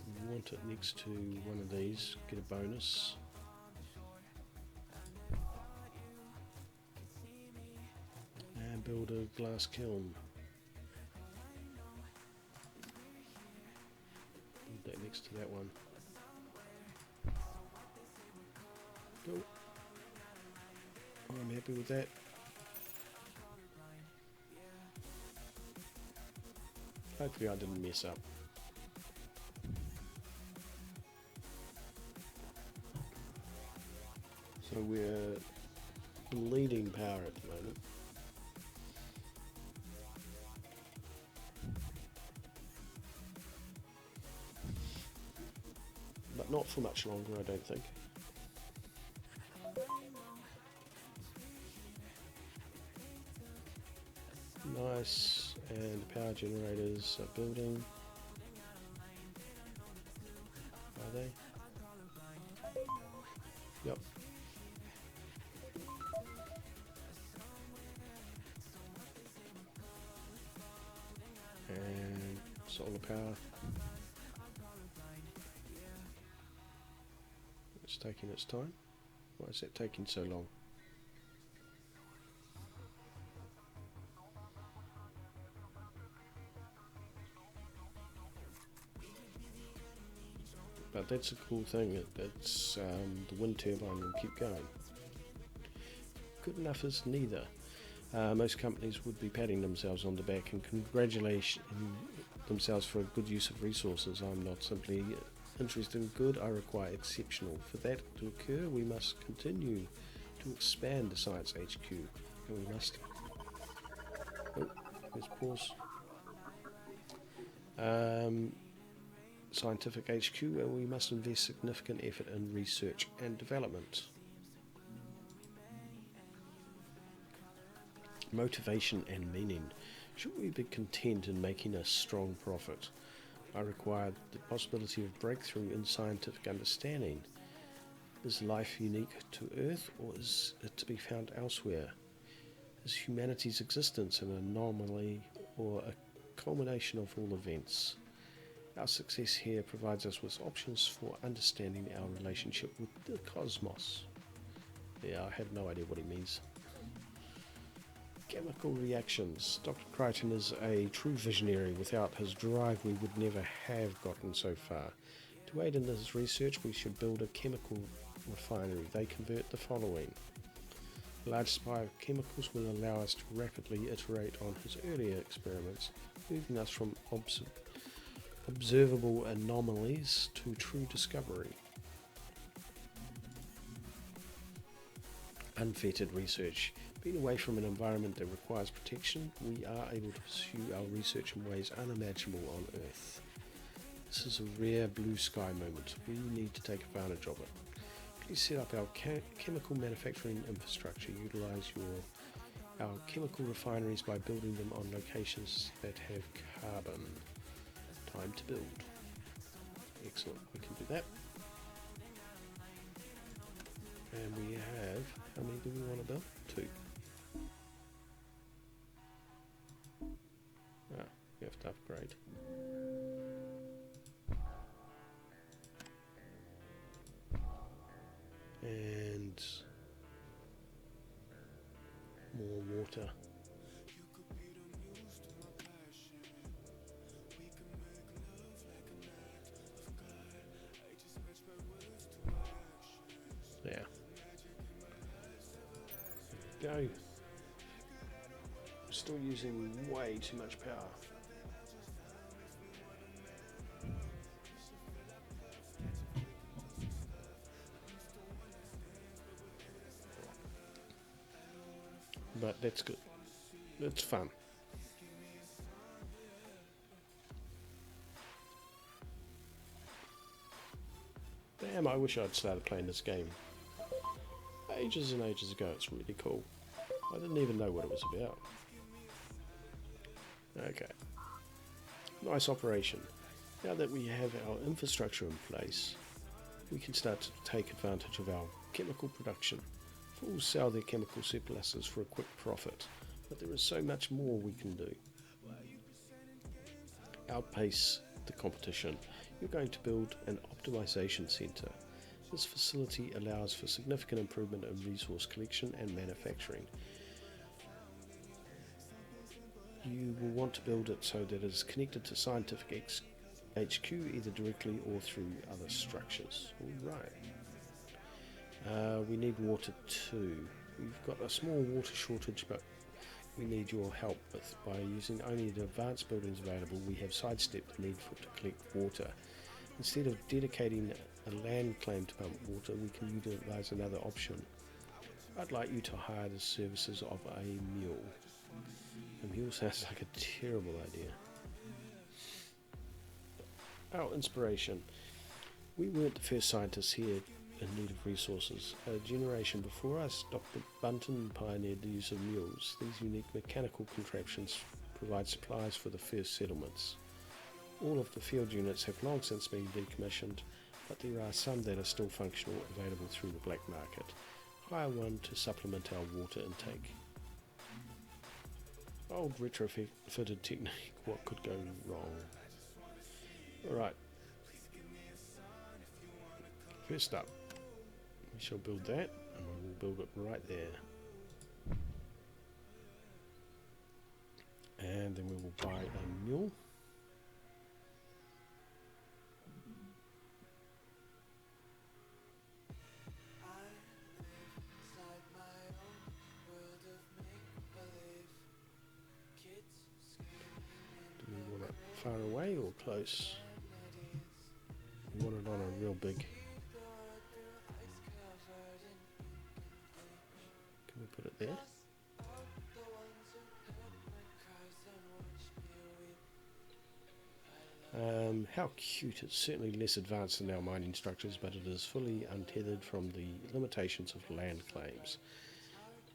We want it next to one of these, get a bonus. And build a glass kiln. Build that next to that one. Cool. I'm happy with that. Hopefully I didn't mess up. So we're bleeding power at the moment. But but not for much longer, I don't think. Nice, and the power generators are building. Are they? Yep. And solar power. It's taking its time. Why is it taking so long? But that's a cool thing. It's the wind turbine will keep going. Good enough is neither. Most companies would be patting themselves on the back and congratulating themselves for a good use of resources. I'm not simply interested in good, I require exceptional. For that to occur, we must continue to expand the Science HQ. And we must... Oh, let's pause. Scientific HQ, and we must invest significant effort in research and development. Motivation and meaning. Should we be content in making a strong profit? I require the possibility of breakthrough in scientific understanding. Is life unique to Earth, or is it to be found elsewhere? Is humanity's existence an anomaly or a culmination of all events? Our success here provides us with options for understanding our relationship with the cosmos. Yeah, I have no idea what he means. Chemical reactions. Dr. Crichton is a true visionary. Without his drive, we would never have gotten so far. To aid in his research, we should build a chemical refinery. They convert the following. A large supply of chemicals will allow us to rapidly iterate on his earlier experiments, moving us from observable anomalies to true discovery. Unfettered research. Being away from an environment that requires protection, we are able to pursue our research in ways unimaginable on Earth. This is a rare blue sky moment. We need to take advantage of it. Please set up our chemical manufacturing infrastructure. Utilize our chemical refineries by building them on locations that have carbon. Time to build. Excellent, we can do that. And we have, how many do we want to build? 2. We have to upgrade. And more water. There. Go. Still using way too much power. But that's good. It's fun. Damn, I wish I'd started playing this game ages and ages ago. It's really cool. I didn't even know what it was about. Okay. Nice operation. Now that we have our infrastructure in place, we can start to take advantage of our chemical production. Fools sell their chemical surpluses for a quick profit, but there is so much more we can do. Outpace the competition. You're going to build an optimization center. This facility allows for significant improvement in resource collection and manufacturing. You will want to build it so that it is connected to Scientific HQ either directly or through other structures. Alright. We need water too. We've got a small water shortage, but we need your help by using only the advanced buildings available. We have sidestepped the need to collect water. Instead of dedicating a land claim to pump water, we can utilize another option. I'd like you to hire the services of a mule. A mule sounds like a terrible idea. Our inspiration. We weren't the first scientists here in need of resources. A generation before us, Dr. Bunton pioneered the use of mules. These unique mechanical contraptions provide supplies for the first settlements. All of the field units have long since been decommissioned, but there are some that are still functional, available through the black market. Hire one to supplement our water intake. Old retrofitted technique, what could go wrong? Alright. First up, we shall build that, and we'll build it right there. And then we will buy a mule. Do we want it far away or close? We want it on a real big. Can we put it there? How cute. It's certainly less advanced than our mining structures, but it is fully untethered from the limitations of land claims.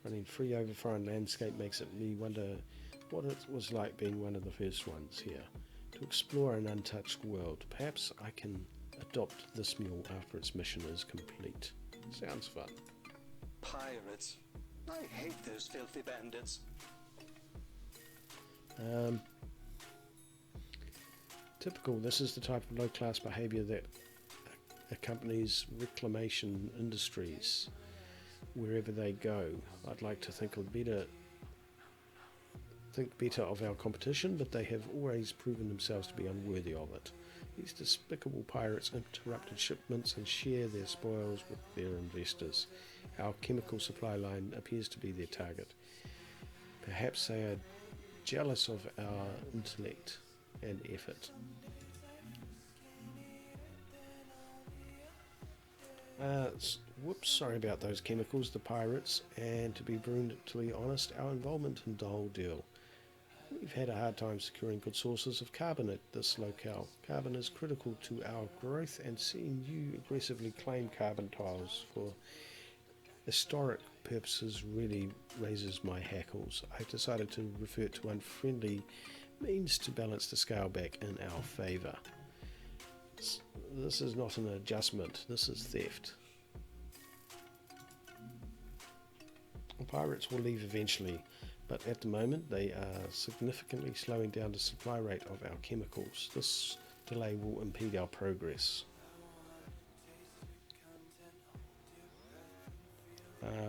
Running free over foreign landscape makes me wonder what it was like being one of the first ones here. To explore an untouched world. Perhaps I can adopt this mule after its mission is complete. Sounds fun. Pirates. I hate those filthy bandits. Typical, this is the type of low-class behaviour that accompanies reclamation industries wherever they go. I'd like to think better of our competition, but they have always proven themselves to be unworthy of it. These despicable pirates interrupted shipments and share their spoils with their investors. Our chemical supply line appears to be their target. Perhaps they are jealous of our intellect and effort. Whoops, sorry about those chemicals, the pirates, and to be brutally honest, our involvement in the whole deal. We've had a hard time securing good sources of carbon at this locale. Carbon is critical to our growth, and seeing you aggressively claim carbon tiles for historic purposes really raises my hackles. I've decided to revert to unfriendly means to balance the scale back in our favour. This is not an adjustment, this is theft. The pirates will leave eventually, but at the moment they are significantly slowing down the supply rate of our chemicals. This delay will impede our progress.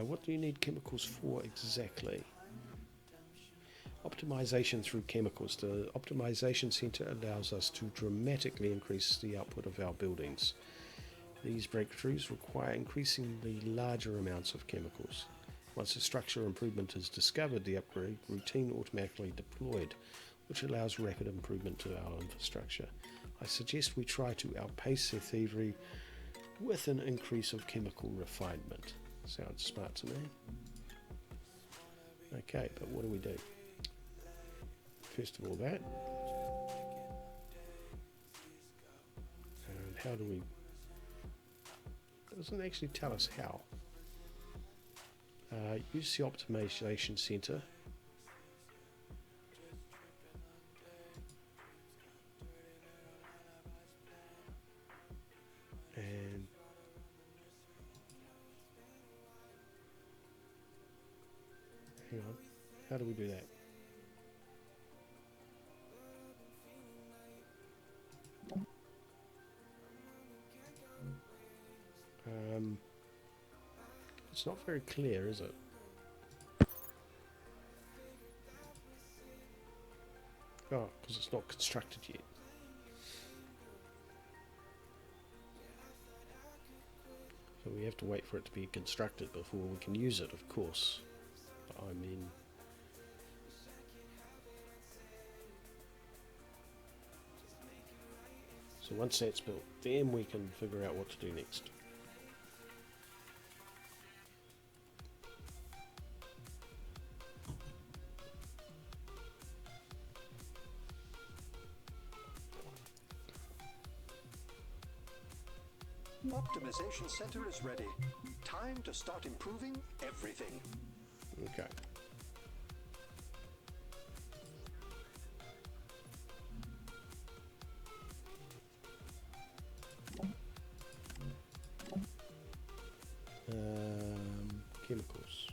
What do you need chemicals for exactly? Optimization through chemicals. The optimization center allows us to dramatically increase the output of our buildings. These breakthroughs require increasingly larger amounts of chemicals. Once a structure improvement is discovered, the upgrade routine automatically deployed, which allows rapid improvement to our infrastructure. I suggest we try to outpace their thievery with an increase of chemical refinement. Sounds smart to me. Okay, but what do we do? First of all that. And how do we... It doesn't actually tell us how. Use the optimization center. And hang on, how do we do that? It's not very clear, is it? Oh, because it's not constructed yet. So we have to wait for it to be constructed before we can use it, of course. I mean... So once that's built, then we can figure out what to do next. Optimization center is ready. Time to start improving everything. Okay. Chemicals.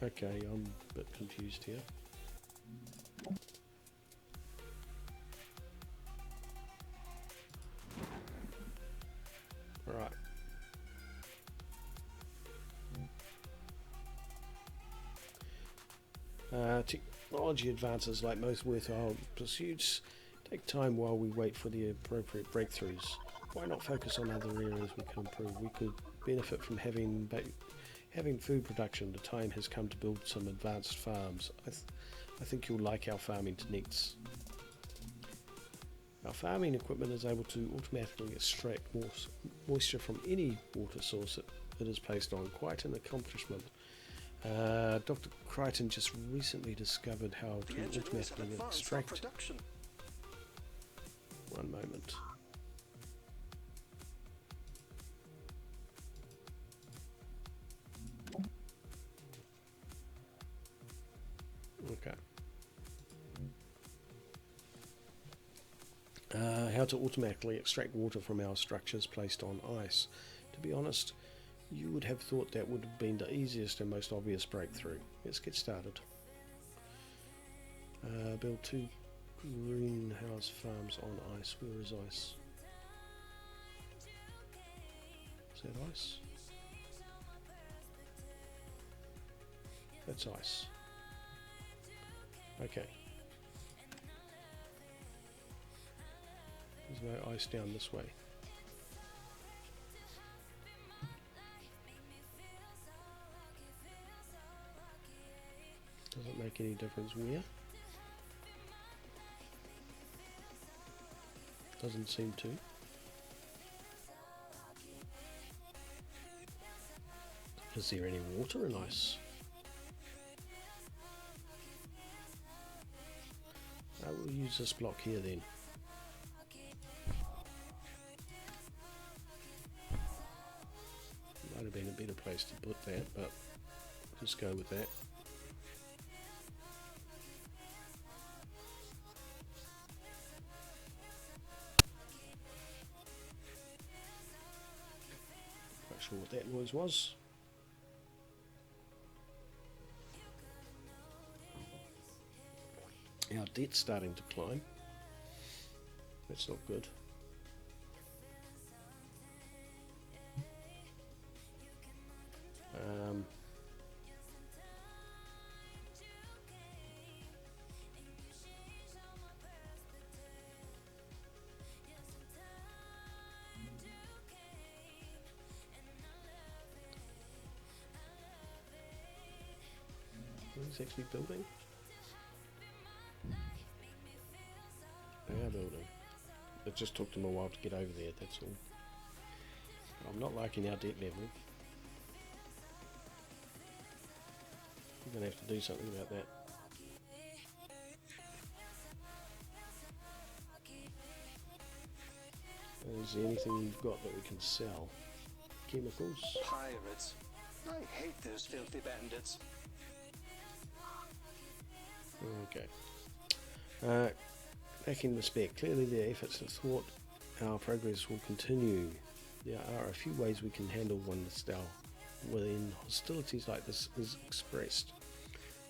Okay, I'm a bit confused here. Right. Technology advances, like most worthwhile pursuits, take time while we wait for the appropriate breakthroughs. Why not focus on other areas we can improve? We could benefit from having food production. The time has come to build some advanced farms. I think you'll like our farming techniques. Our farming equipment is able to automatically extract moisture from any water source it is placed on. Quite an accomplishment. Dr. Crichton just recently discovered how to automatically extract. One moment. Okay. How to automatically extract water from our structures placed on ice. To be honest, you would have thought that would have been the easiest and most obvious breakthrough. Let's get started. Build 2 greenhouse farms on ice. Where is ice? Is that ice? That's ice. Okay. There's no ice down this way. Doesn't make any difference where. Doesn't seem to. Is there any water in ice? We'll use this block here then. Might have been a better place to put that, but just go with that. Not sure what that noise was. Our debt's starting to climb. That's not good. What is actually building? They are building. It just took them a while to get over there, that's all. I'm not liking our debt level. We're going to have to do something about that. Is there anything you've got that we can sell? Chemicals? Pirates. I hate those filthy bandits. Okay. Back in the spec, clearly their efforts to thwart our progress will continue. There are a few ways we can handle one style when hostilities like this is expressed.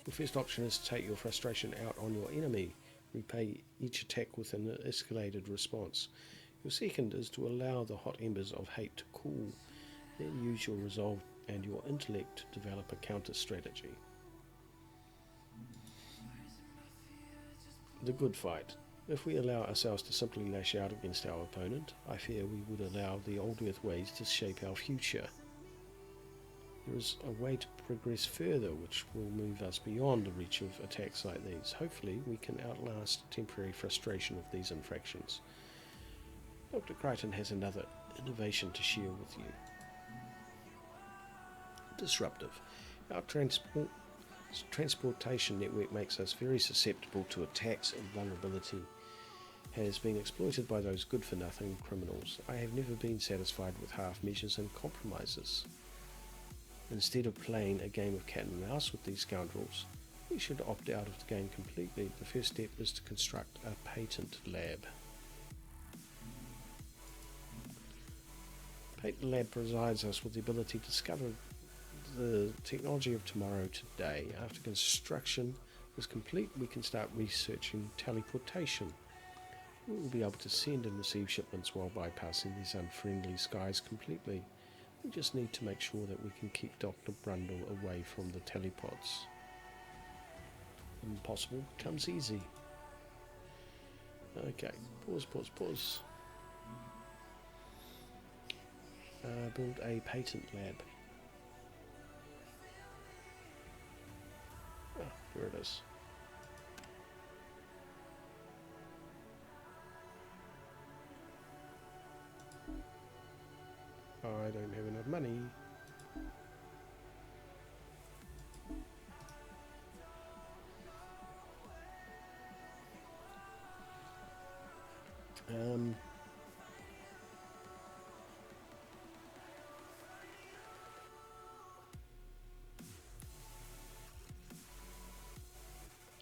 Your first option is to take your frustration out on your enemy. Repay each attack with an escalated response. Your second is to allow the hot embers of hate to cool. Then use your resolve and your intellect to develop a counter strategy. The good fight. If we allow ourselves to simply lash out against our opponent, I fear we would allow the old earth ways to shape our future. There is a way to progress further which will move us beyond the reach of attacks like these. Hopefully we can outlast temporary frustration of these infractions. Dr. Crichton has another innovation to share with you. Disruptive. Our transportation network makes us very susceptible to attacks, and vulnerability has been exploited by those good-for-nothing criminals. I have never been satisfied with half measures and compromises. Instead of playing a game of cat and mouse with these scoundrels, we should opt out of the game completely. The first step is to construct a patent lab. Patent lab provides us with the ability to discover the technology of tomorrow today. After construction is complete, we can start researching teleportation. We will be able to send and receive shipments while bypassing these unfriendly skies completely. We just need to make sure that we can keep Dr. Brundle away from the telepods. Impossible becomes easy. Okay, pause. Build a patent lab. Ah, here it is. I don't have enough money.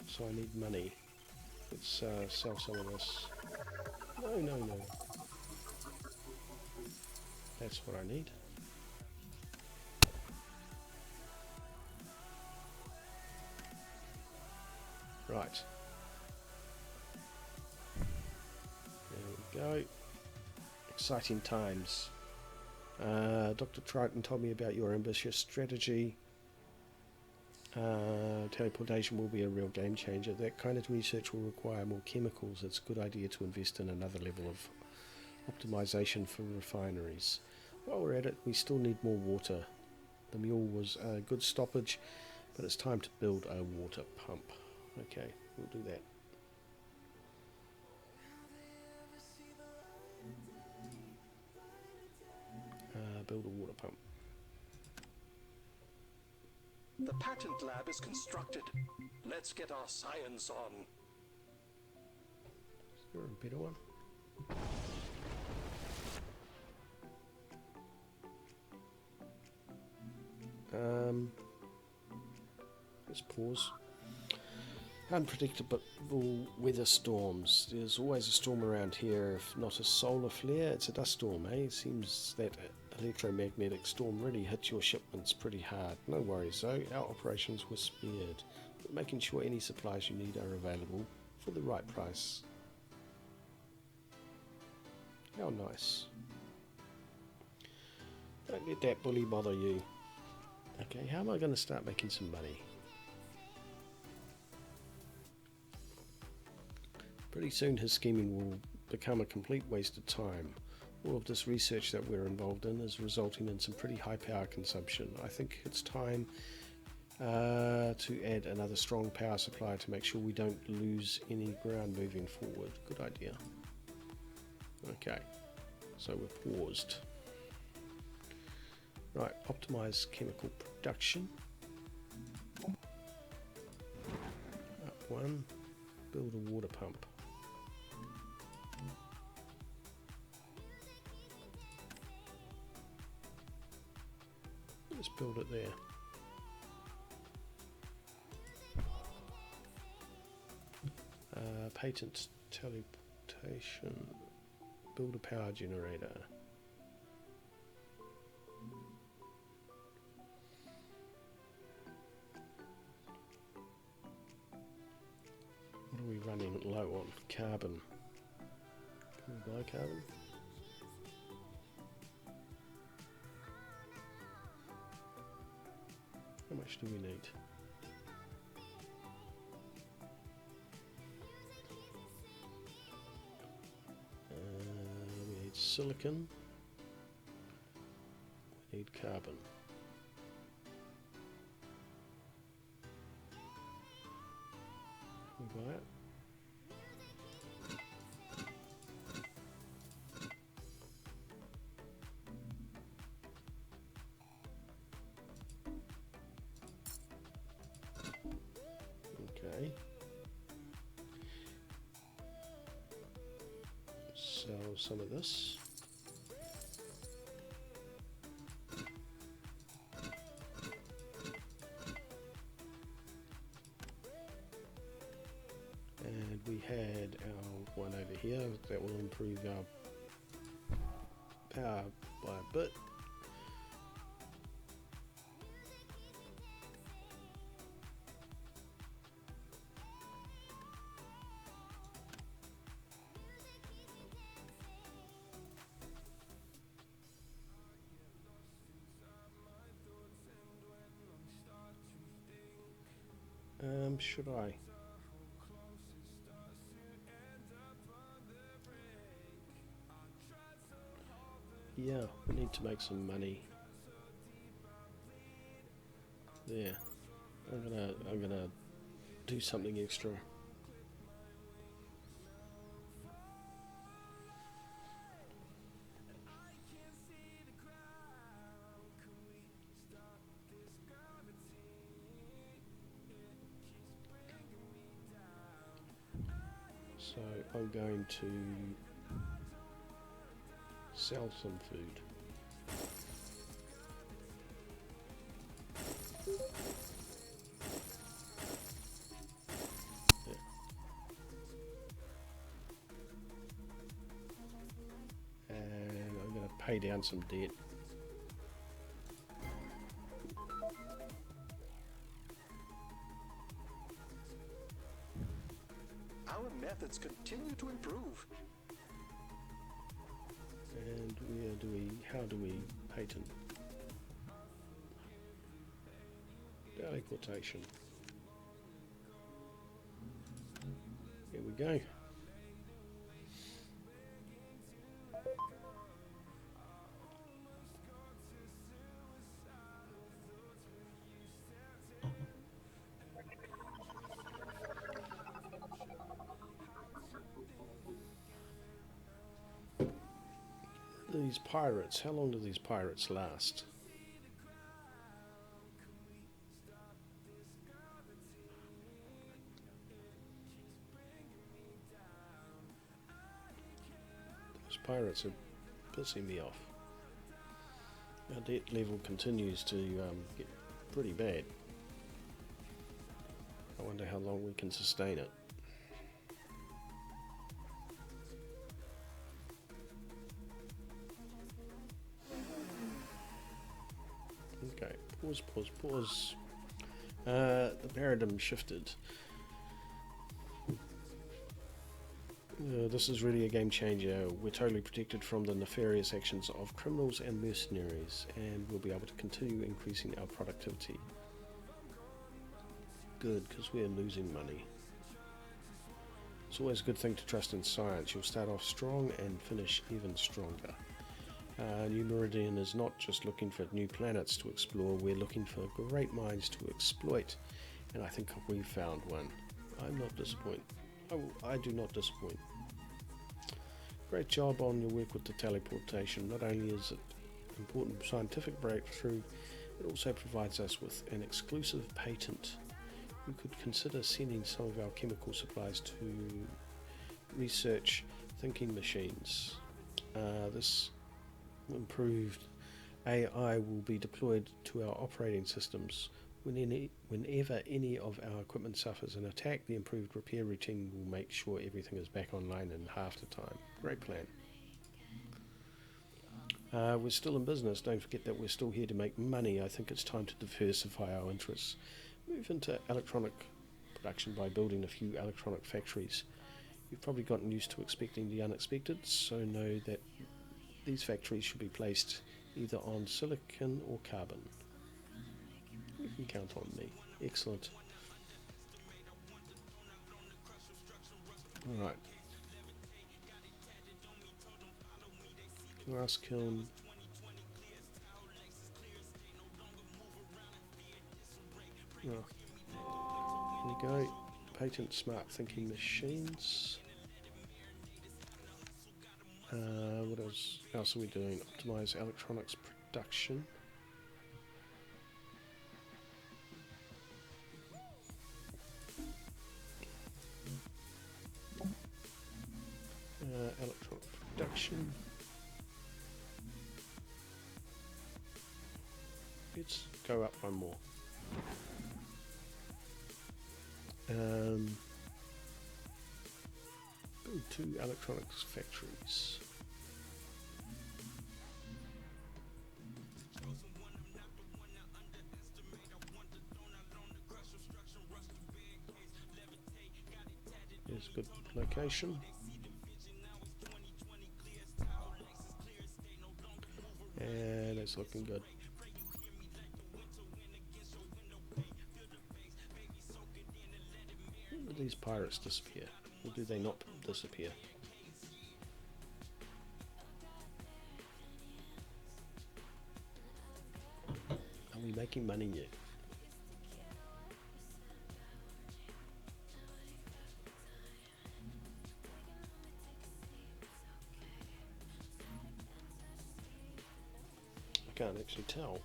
So I need money. Let's sell some of this. No. That's what I need. Right. There we go. Exciting times. Dr. Triton told me about your ambitious strategy. Teleportation will be a real game changer. That kind of research will require more chemicals. It's a good idea to invest in another level of optimization for refineries. While we're at it, we still need more water. The mule was a good stoppage, but it's time to build a water pump. Okay, we'll do that. Build a water pump. The patent lab is constructed. Let's get our science on. Is there a better one? Let's pause. Unpredictable weather storms. There's always a storm around here. If not a solar flare, it's a dust storm, eh? It seems that electromagnetic storm really hit your shipments pretty hard. No worries though, our operations were spared. We're making sure any supplies you need are available for the right price. How nice. Don't let that bully bother you. Okay, how am I going to start making some money? Pretty soon his scheming will become a complete waste of time. All of this research that we're involved in is resulting in some pretty high power consumption. I think it's time to add another strong power supply to make sure we don't lose any ground moving forward. Good idea. Okay, so we're paused. Right, optimize chemical production. Up one, build a water pump. Let's build it there. Patent teleportation. Build a power generator. What are we running low on? Carbon. Can we buy carbon? How much do we need? We need silicon. We need carbon. buy it. Okay. Sell some of this. And we had our one over here that will improve our power by a bit. Should I? Yeah, we need to make some money. There. I'm gonna do something extra. So I'm going to sell some food. Yeah. And I'm going to pay down some debt. Our methods continue to improve. And how do we patent? Daily quotation. Here we go. These pirates, how long do these pirates last? Those pirates are pissing me off. Our debt level continues to get pretty bad. I wonder how long we can sustain it. Okay, pause. The paradigm shifted. This is really a game changer. We're totally protected from the nefarious actions of criminals and mercenaries, and we'll be able to continue increasing our productivity. Good, because we're losing money. It's always a good thing to trust in science. You'll start off strong and finish even stronger. New Meridian is not just looking for new planets to explore, we're looking for great minds to exploit, and I think we've found one. I'm not disappointed. I do not disappoint. Great job on your work with the teleportation. Not only is it an important scientific breakthrough, it also provides us with an exclusive patent. We could consider sending some of our chemical supplies to research thinking machines. This improved AI will be deployed to our operating systems. Whenever any of our equipment suffers an attack, the improved repair routine will make sure everything is back online in half the time. Great plan. We're still in business. Don't forget that we're still here to make money. I think it's time to diversify our interests. Move into electronic production by building a few electronic factories. You've probably gotten used to expecting the unexpected, so know that these factories should be placed either on silicon or carbon. You can count on me. Excellent. Alright. Glass kiln. Oh. Here we go. patent smart thinking machines. What else are we doing? Optimize electronics production. Electronic production. Let's go up one more. Build 2 electronics factories. Here's a good location. And it's looking good. When do these pirates disappear? Or do they not disappear? Are we making money yet? I can't actually tell.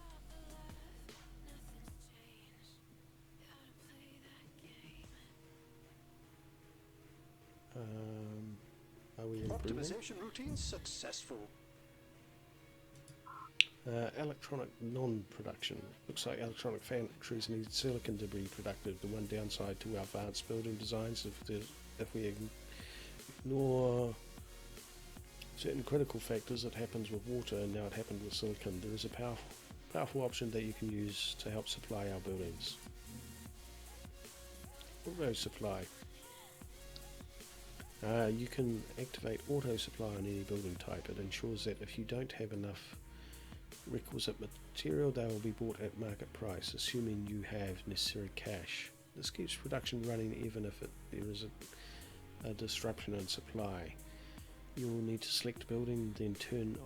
Are we improving? Optimization routine successful. Electronic non-production. Looks like electronic factories need silicon to be productive. The one downside to our advanced building designs, if we ignore certain critical factors, it happens with water, and now it happened with silicon. There is a powerful option that you can use to help supply our buildings. Auto supply. You can activate auto supply on any building type. It ensures that if you don't have enough requisite material, they will be bought at market price, assuming you have necessary cash. This keeps production running even if there is a disruption in supply. You will need to select building, then turn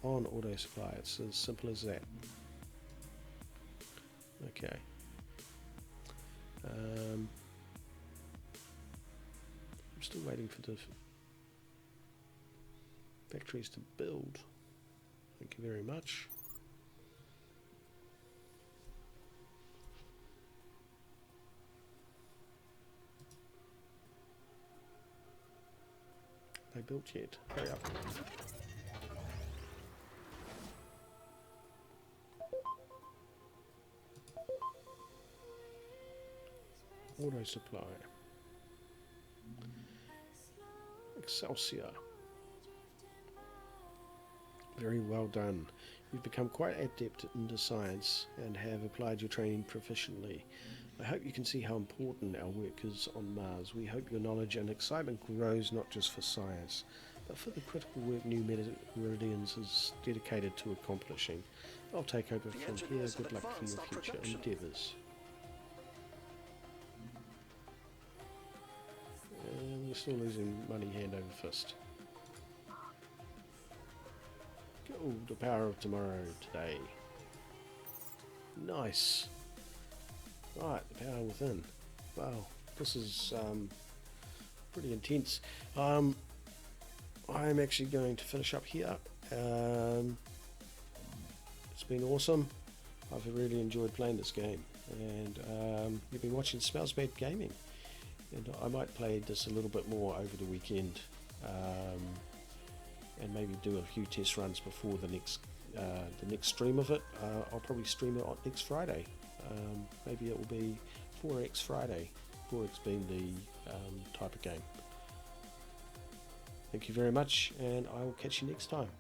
on auto supply. It's as simple as that. Okay. I'm still waiting for the factories to build. Thank you very much. They built yet? Hurry up. Auto supply. Excelsior. Very well done. You've become quite adept into science and have applied your training proficiently. I hope you can see how important our work is on Mars. We hope your knowledge and excitement grows not just for science, but for the critical work New Meridians is dedicated to accomplishing. I'll take over from here. Good luck for your future endeavours. And we're still losing money hand over fist. Go, the power of tomorrow today. Nice. Right, the power within. Wow, this is pretty intense. I'm actually going to finish up here. It's been awesome. I've really enjoyed playing this game, and you've been watching Smells Bad Gaming, and I might play this a little bit more over the weekend, and maybe do a few test runs before the next stream of it. I'll probably stream it on next Friday. Maybe it will be 4X Friday, 4X being the type of game. Thank you very much, and I will catch you next time.